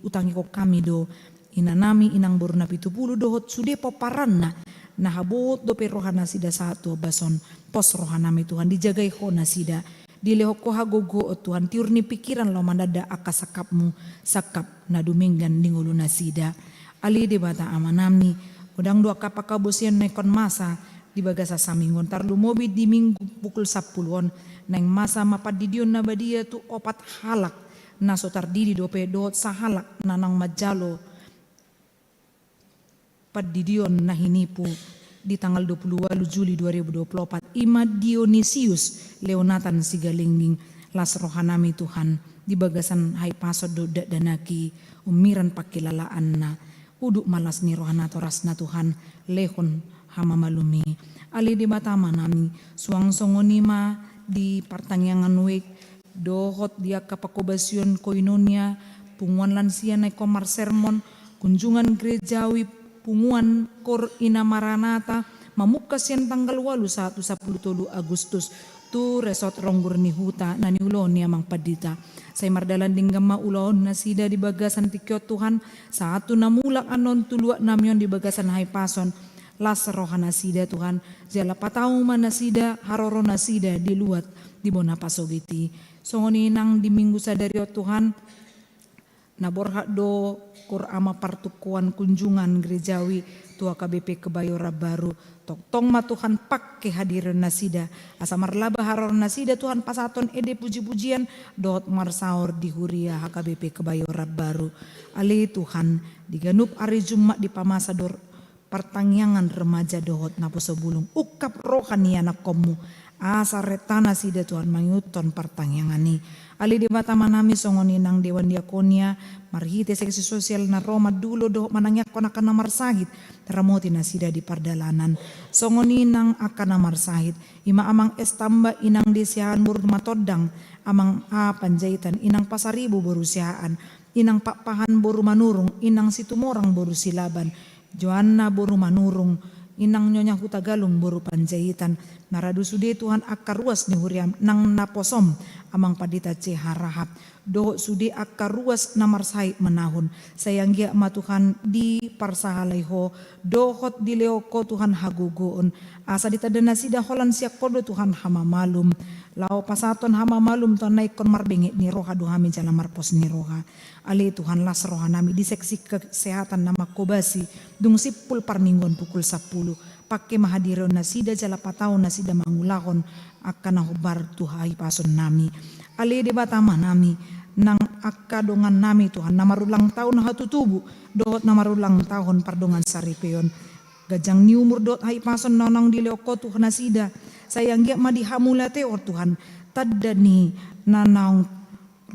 utangi ko kami do inanami inang boro na 70 dohot sude poparan na nahabot do pe rohana sida satu bason pos rohanami Tuhan dijagay ko na sida dilehok ko hagogo o Tuhan tiur ni pikiran lo mandada akasakapmu sakap na duminggan ningulo na sida ali di bata amanami udang dua kapakabosian nekon masa di bagasa samingon tarlu mobi di minggu pukul 10-on neng masa mapadidion na badia tu opat halak na sotar didi dope dot sahalak nanang majalo padidion na hinipu di tanggal 22 Juli 2024 Ima Dionisius Leonatan Sigalinging las rohanami Tuhan di bagasan hai pasod do danaki umiran pakilalaan na uduk malas ni rohana toras na Tuhan lehon hama malumi ali di batama nami suang songonima di pertanyaan wek dohot dia kapakobasyon koinonia punguan lansia naik komar sermon kunjungan gerejawi punguan kor ina maranata mamukas yang tanggal 8 10 Agustus tu resort ronggur ni huta nani ulon ni amang padita saya mardalan dinggama ulon nasida di bagasan tikyot Tuhan satu namulak anon tuluak namyon di bagasan hai pason las rohana sida Tuhan jala patau mana sida haroro nasida di luat di bona pasogiti songoni nang di minggu sadari Tuhan naborha do kurama partukuan kunjungan gerejawi tua KBP Kebayora Baru tong ma Tuhan pak kehadiran nasida asa marlaba haror nasida Tuhan pasaton ede puji-pujian dot marsaur di Huria HKBP Kebayora Baru ali Tuhan diganup hari Jumat di Pamasador pertangyangan remaja dohot napo sebulung ukap rohani anak komu asa retana sida Tuhan manguton pertangyangan ni ali di bata manami songoni nang dewan diakonia marhite seksi sosial na Roma dulu dohot manangyak konakan namar sahid ramoti na sida di pardalanan songoni nang akan namar sahid ima amang estamba inang desiaan burut matodang amang panjaitan inang pasaribu berusiaan inang papahan boru manurung inang situmorang boru silaban Joanna boru manurung inang nyonya huta galung boru panjaitan naradu sude Tuhan akar ruas ni huriam nang naposom amang padita ce harahap do sude akar ruas namar sai menahun sayang gia ma Tuhan di parsahalaiho dohot di leoko Tuhan hagugoon asa ditadana sida holan siak kodo Tuhan hama malum lao pasaton hama malum ton naikon marbengit ni roha duhami jala marpos ni roha ali Tuhan las roha nami di seksi kesehatan nama kobasi dung sipul parminggon pukul 10 pakai mahadiron nasida jala patau nasida mangulakon akan nahubar tuhai pason nami ali di batama nami nang akadongan nami Tuhan namarulang tahun hatutubu dohot namarulang tahun pardongan saripeon gajang ni umur dot hai pason nonang di leoko Tuhan nasida sayang gia ma dihamulate or Tuhan tadani nanang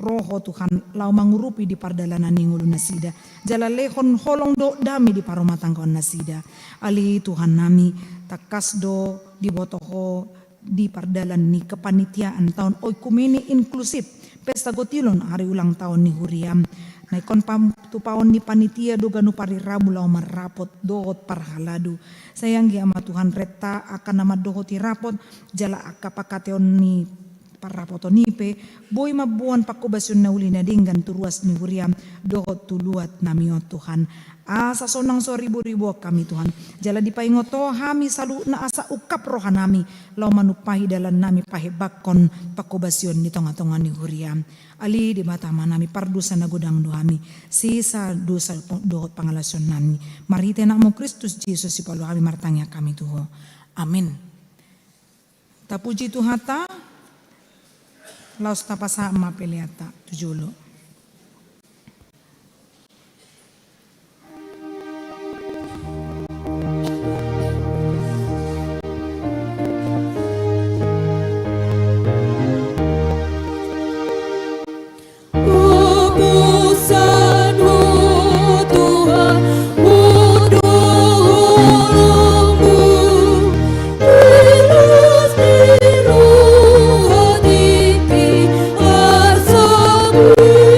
roho Tuhan lau mangurupi di pardalanan ningulu nasida jala lehon holong do dami di paromatangkawan nasida ali Tuhan nami takas do di botoho di pardalan ni kepanitiaan tahun oikumene inklusif pesta gotilon hari ulang tahun ni huriam naikon tupaon ni panitia do ganu pari rabu lau marapot dohot parhaladu sayang gi ama Tuhan reta akan nama dohoti rapot jala akapakateon ni parapotonipe boy mabuan pakubasyon na uli na dinggan turuas ni huriam dohot tuluat namiot Tuhan asa sonang so ribu-ribu kami Tuhan jala dipaingoto hami salu na asa ukap rohanami lau manupahi dalan nami pahebakon pakubasyon ni tonga-tonga ni huriam ali di batama nami pardusa na gudang dohami sisa dosa dohot pangalasyon nami marite na mo Kristus Jesus si palu kami martanya kami Tuhan amin tapuji Tuhata laos tapasa mapeliata tujulo. Asabu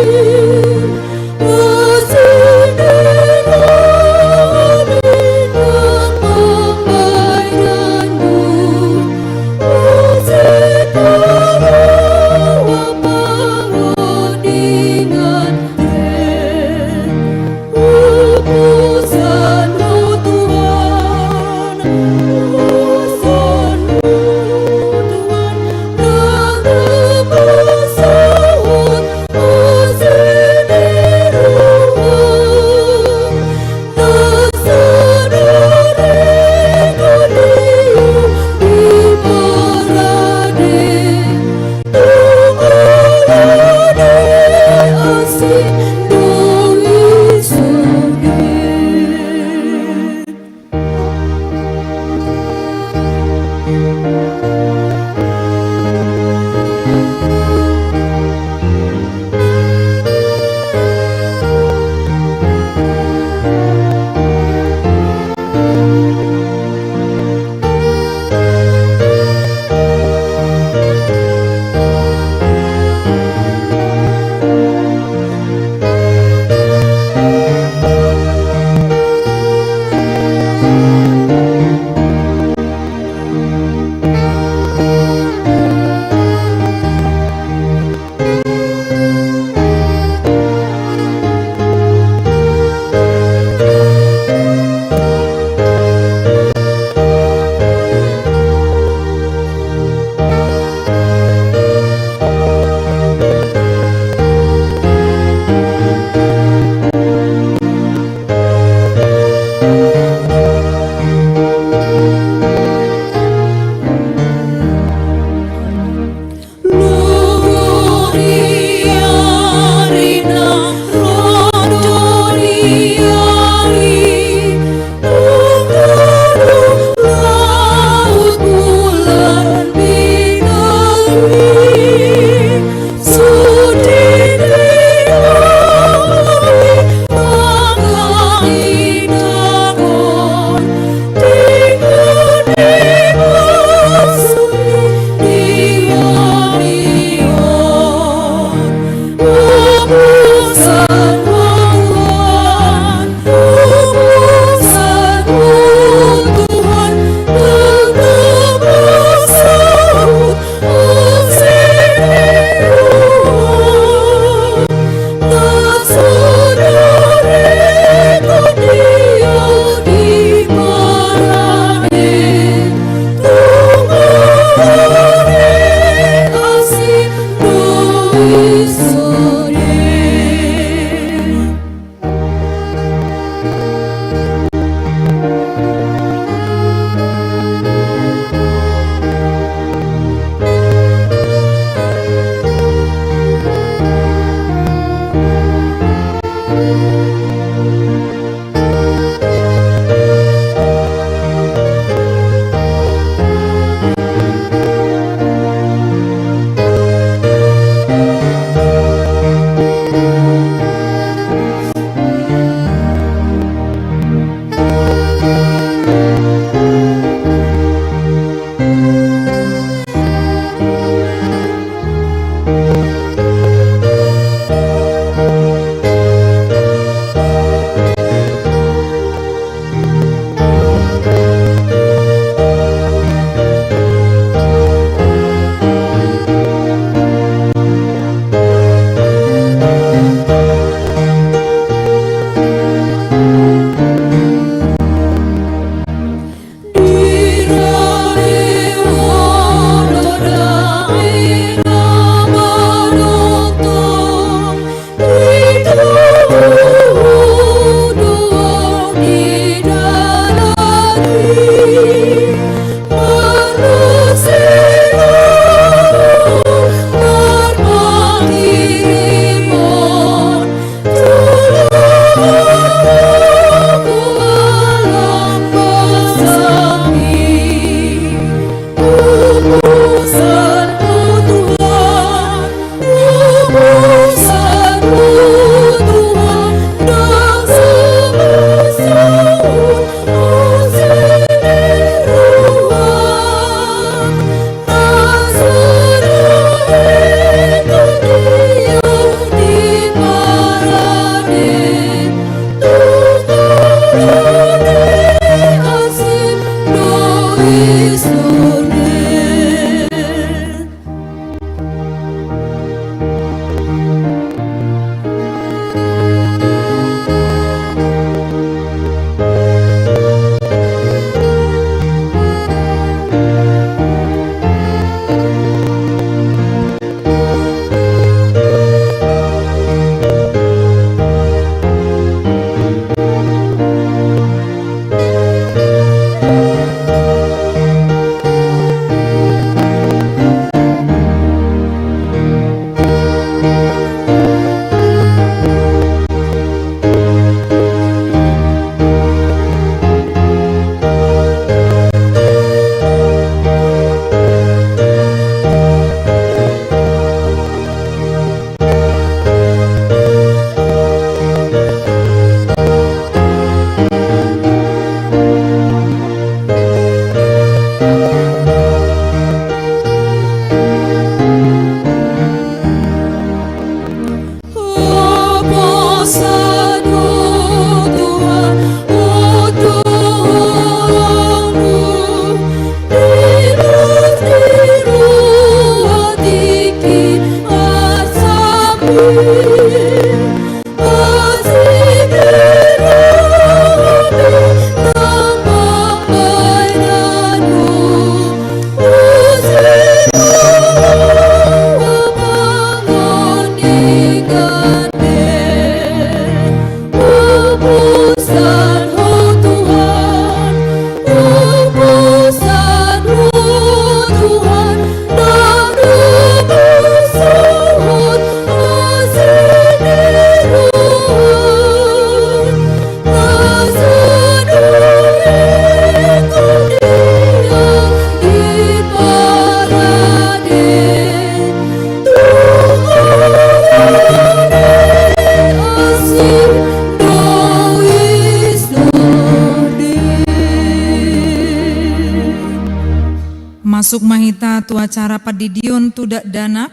Masuk mahita tu acara padidion tu dak danak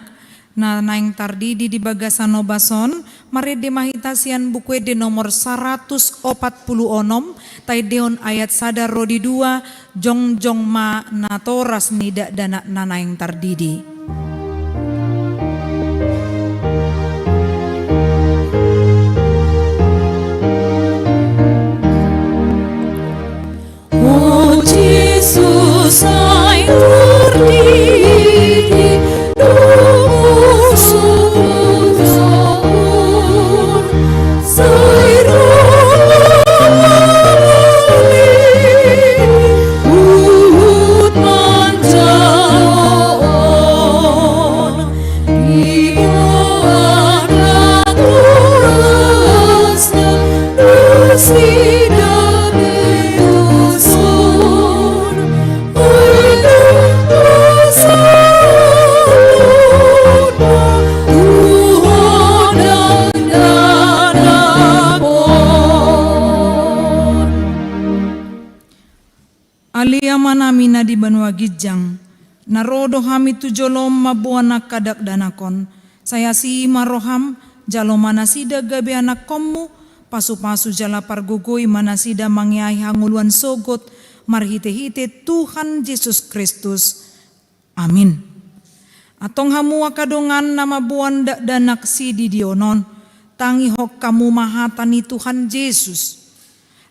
na naing tardidi di bagasan obason mari di mahita sian buku di nomor 146 tai deon ayat sadar rodi 2 jong ma na toras ni dak danak na naing tardidi. Oh Jesus, ay terdiri dosun say Manamina di Banua Gijang narodo hami tu jolom mabuana kadak danakon saya si maroham jalo manasida gabe anak kommu pasu-pasu jala pargugoi manasida mangyai hanguluan sogot marhite-hite Tuhan Yesus Kristus amin. Atong hamu akadongan nama buan dak danak si didionon tangi hok kamu mahatani Tuhan Yesus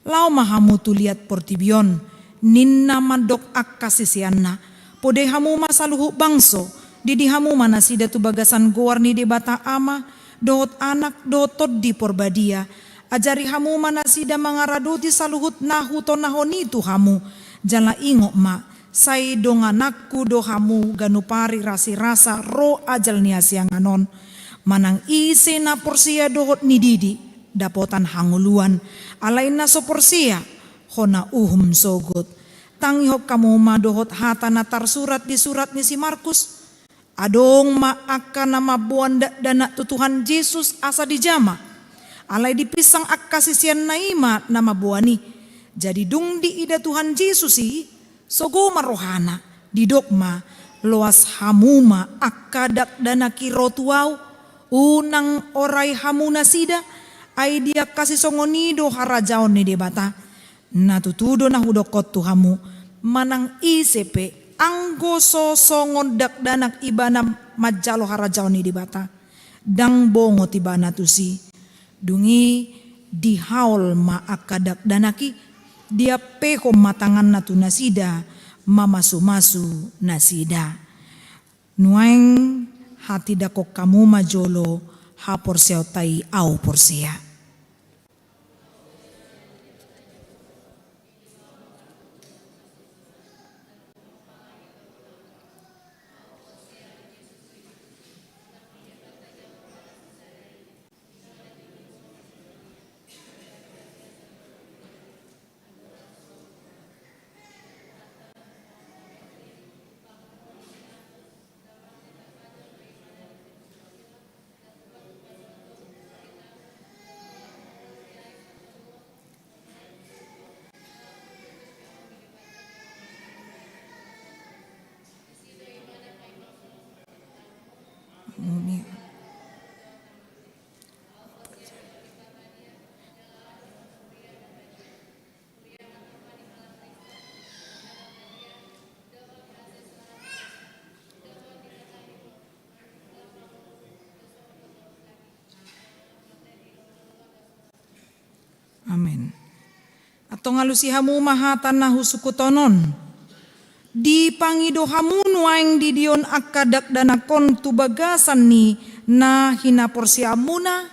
lau mahamu tu liat portibion ninna madok akkasisianna pode hamu masaluhu bangso didi hamu manasida tu bagasan goar ni debata ama dohot anak dohot di porbadia ajari hamu manasida mangaradoti saluhut nahu tonahoni tu hamu jala ingok ma sai donganakku do hamu ganupari rasi rasa ro ajal ni asianganon manang ise na porsia dohot ni didi dapotan hanguluan alain na so porsia hona sogot tangi hok kamu madohot hata natar surat di surat ni si Markus adong akan nama buan dana Tuhan Yesus asa dijama alai dipisang akkasisian naima nama buani jadi dung di ida Tuhan Yesus si sogo marohana di dogma loas hamuma akadak dana kirotuau unang orai hamuna sida ai dia kasih songonido harajaon ni debata natutudo na hudokot tuhamu manang isepe anggo songon dak danak ibana majalo harajaon ni debata dang bongo tibana tusi dungi di haul ma akadak danaki dia peko matangan natu nasida mamasu-masu nasida nuaing hati dakok kamu majolo ha porseo tai au porsia. Amin. Atau ngalusihamu mahatan na husukutonon. Di pangido hamu nuaing didion akadak danakon tu bagasan ni na hinaporsi amuna.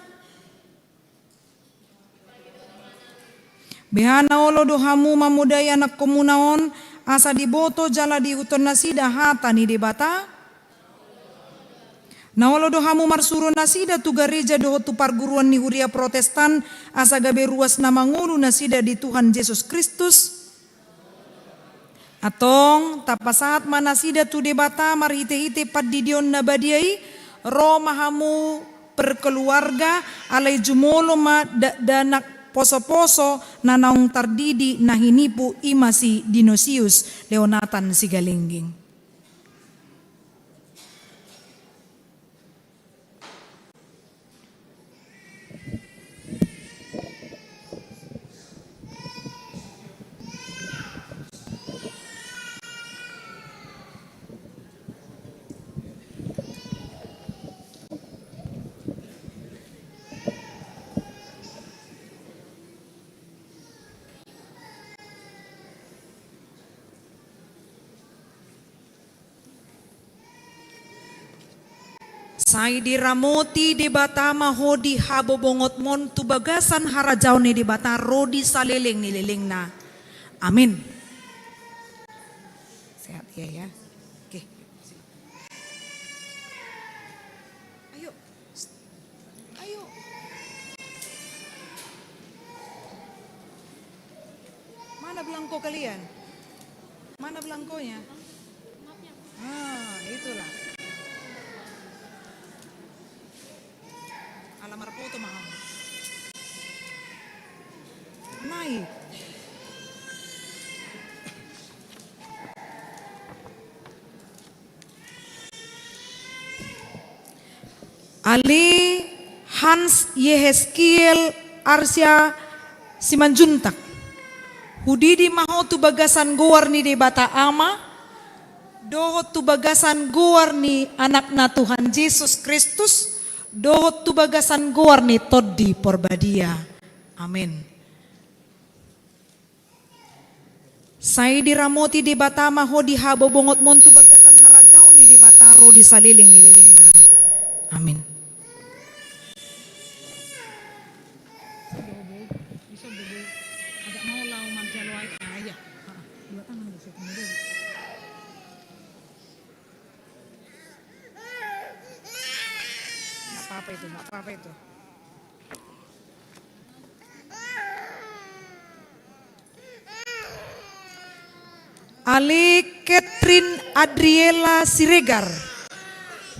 Behana olo dohamu mamudaya anak komunaon asa diboto jala di huton nasida hata ni debata. Nawalo dohamu marsuro nasida tu gereja doho tu parguruan ni huria protestan asa gabe ruas nama ngulu nasida di Tuhan Yesus Kristus. Atong tapasaat manasida tu debata marhite-hite padidion nabadiai ro mahamu perkeluarga alai jumolo ma danak poso-poso nanaung tardidi nahinipu imasi Dinosius Leonatan Sigalingging. Sai diramoti di bata mahodi habobongot mon tubagasan harajau ni di bata rodi saliling nililing na. Amin. Sehat ya. Oke. Ayo. Ayo. Mana belangko kalian? Mana belangkonya? Itulah. Alamar foto mahal. Naik. Ali Hans Yehezkiel Arsya Simanjuntak. Hudidi maho tu bagasan guar ni de bata ama. Dohot tu bagasan guar ni anak na Tuhan Yesus Kristus. Dohot tu bagasan guar ni toddi porbadia. Amin. Sai diramoti di bata maho di habo bongot mon tu bagasan harajau ni di bata ro di saliling nililing na. Amin. Agak mau lau manjalo ayah. Dua tangan bisa kemudian. Nggak apa-apa itu. Ali Catherine Adriela Siregar.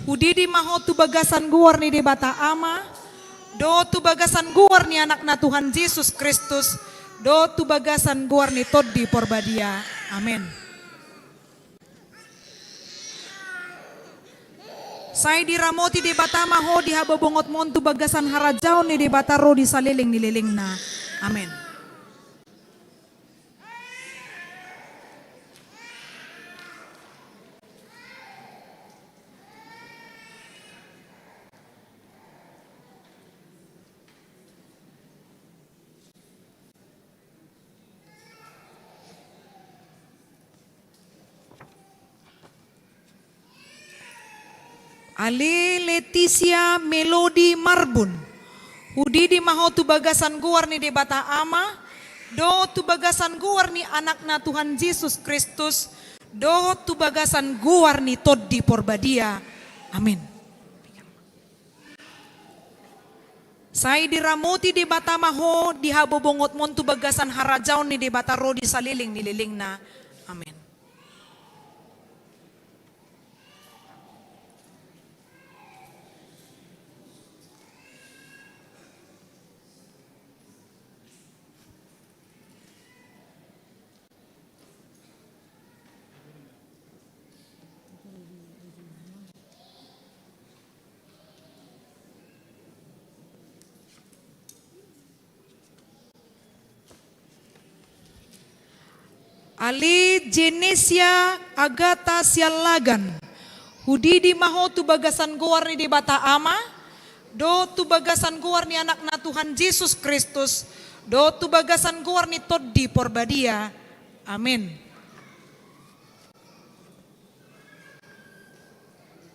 Hudidi maho tu bagasan guar ni di bata ama. Do tu bagasan guar ni anak na Tuhan Yesus Kristus. Do tu bagasan guar ni toddi porbadia. Amin. Sai diramoti di bata maho di habobongot mon tu bagasan harajau ni di bata ro di saliling nililing na. Amin. Ali Leticia Melody Marbun. Hudidi maho tu bagasan guar ni di bata ama. Do tu bagasan guar ni anak na Tuhan Yesus Kristus. Do tu bagasan guar ni toddi porbadia. Amin. Sai diramoti di bata maho di habobongot mon tu bagasan harajau ni di bata ro di saliling nililing na. Amin. Ali Genesia Agata Sialagan. Hudidi maho tu bagasan guar ni di bata ama. Do tu bagasan guar ni anak na Tuhan Yesus Kristus. Do tu bagasan guar ni toddi porbadia. Amin.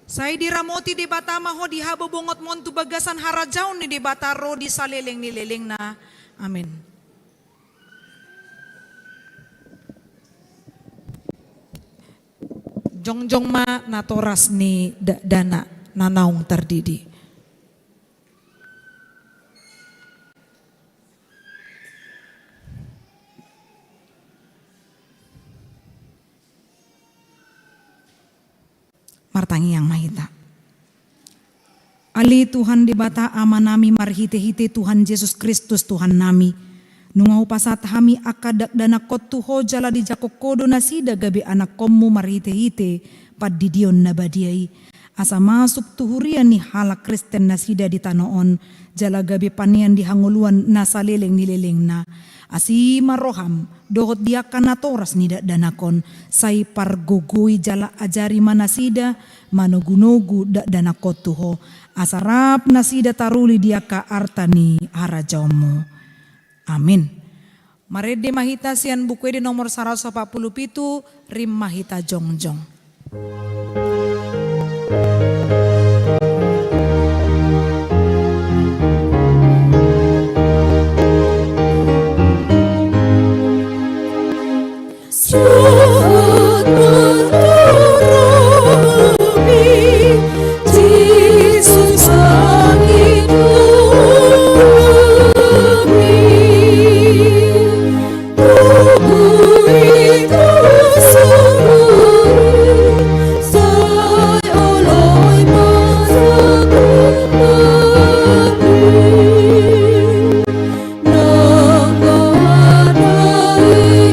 Sai diramoti di bata maho di habobongot mon tu bagasan harajau ni di bata ro di saliling nililing na. Amin. Jongjong ma natoras ni dana nanaung terdidi. Martangi yang mahita. Ali Tuhan di bata ama nami marhite-hite Tuhan Yesus Kristus Tuhan nami. Nungau pasat hami akadak dana kotu ho jala di jakokodo nasida gabe anak komu marhite-hite pad didion nabadiai. Asa masuk tuhurian ni halak Kristen nasida di tanoon jala gabe panian di hanguluan nasaleleng nileleng na. Asi maroham dohot dia kanatoras nida danakon say pargogoi jala ajari manasida manogunogu dak dana kotu ho. Asarap nasida taruli dia ka artani harajomo. Amin. Marede mahita sian buku di nomor 147 rim mahita jongjong. Juhud menuruni Jesus menghidupi. Tubuh itu sendiri say oloi masuk negeri. Nang mengenai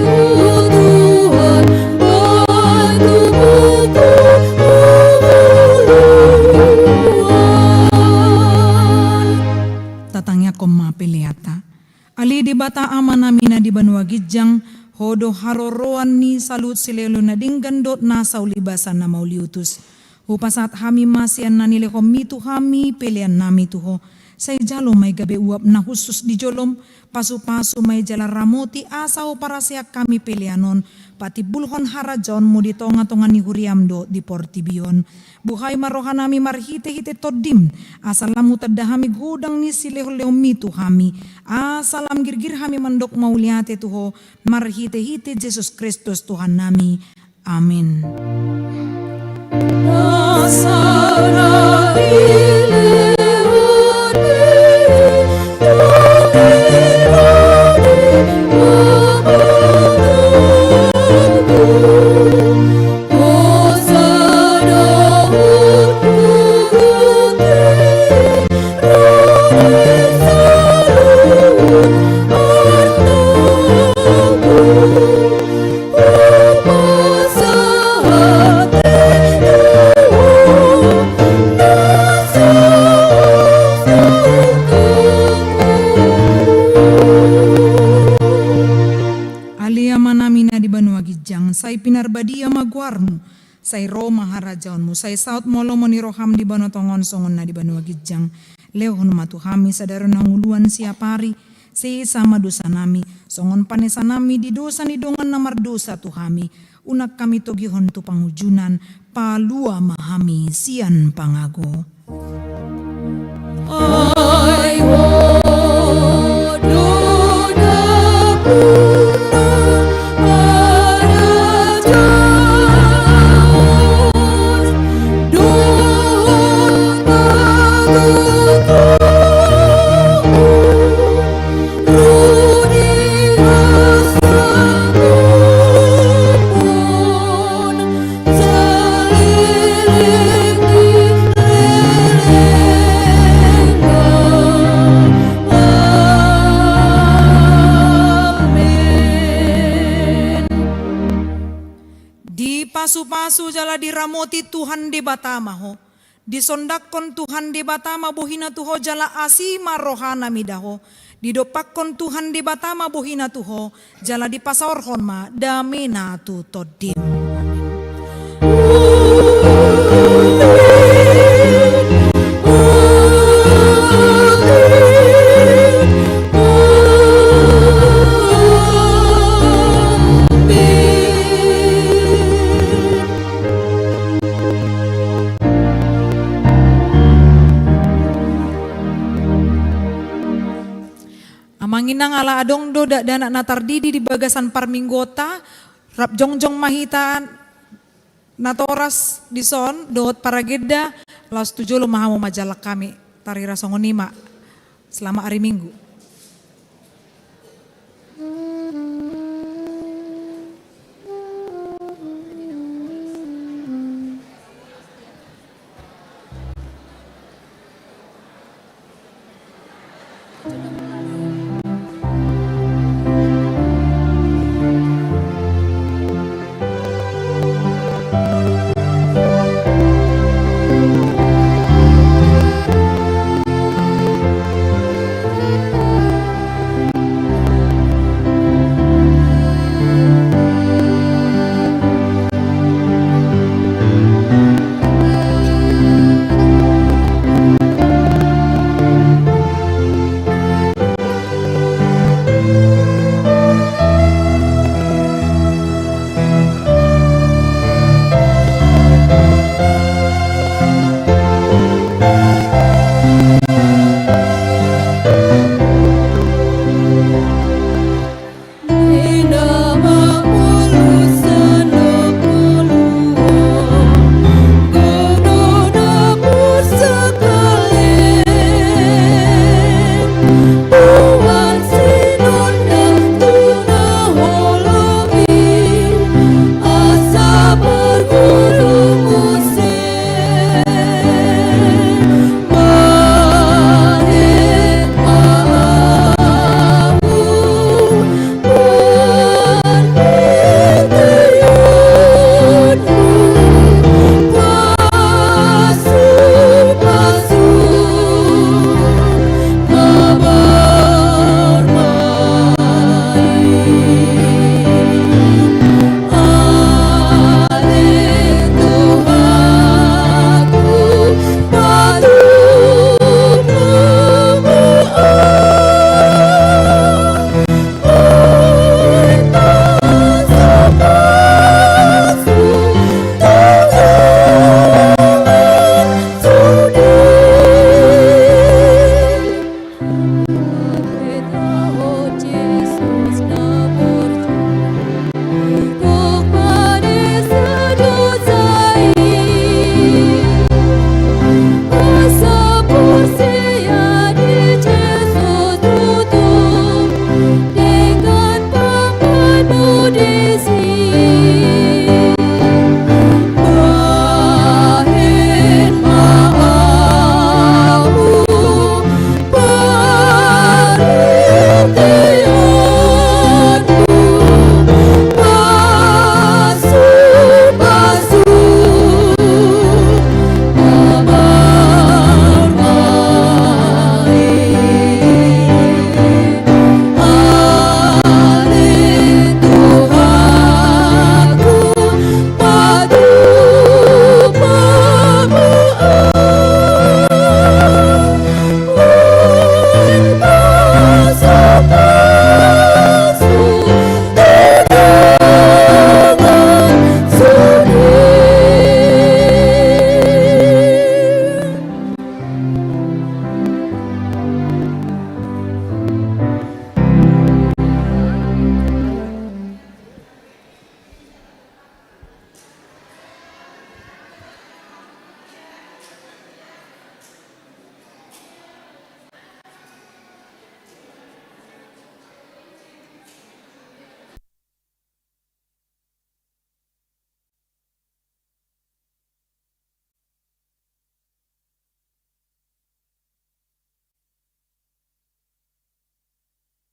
Tuhan baik tubuhku keperluan. Tatangnya koma peliata. Ali di bata amana mina di banua gijang hodo haroroan ni salut silelo na dinggandot na saulibasan na mauliutus. Upasat hami masian na nile komitu hami pelian nami tuho. Say jalo may gabi uap na husus di jolom, pasu-pasu may jala ramoti asaw para siya kami pelianon, pati bulhon harajon mo di tonga-tonga ni huriamdo di portibion. Buhay marohan nami marhite-hite todim, asalam utadahami gudang ni silehuleo mitu hami, asalam girgir hami mandok mauliate tuho, marhite-hite Jesus Kristus Tuhan nami. Amin. Say pinarbadia magwarmu, say Roma harajaonmu, say South Molo moniroham di banotongon songon na di banua gijang. Lehon matuhami sadaro nanguluan siapari, say sama dosa nami, songon panesa nami di dosa ni dongan namar dosa tuhami. Unak kami togihon tu pangujunan, palua mahami sian pangago. I want Pasu-pasu jala diramoti Tuhan di batama ho. Disondakon Tuhan di batama bohina tuho jala asima rohana midaho. Didopakkon Tuhan di batama bohina tuho jala di pasaorhon ma damena tu todim. Manginang ala adong do da danak natardidi di bagasan parminggota rap jongjong mahitaan natoras di son dot parageda las tujuh lo mahamu majalak kami tarira songonima selama hari Minggu.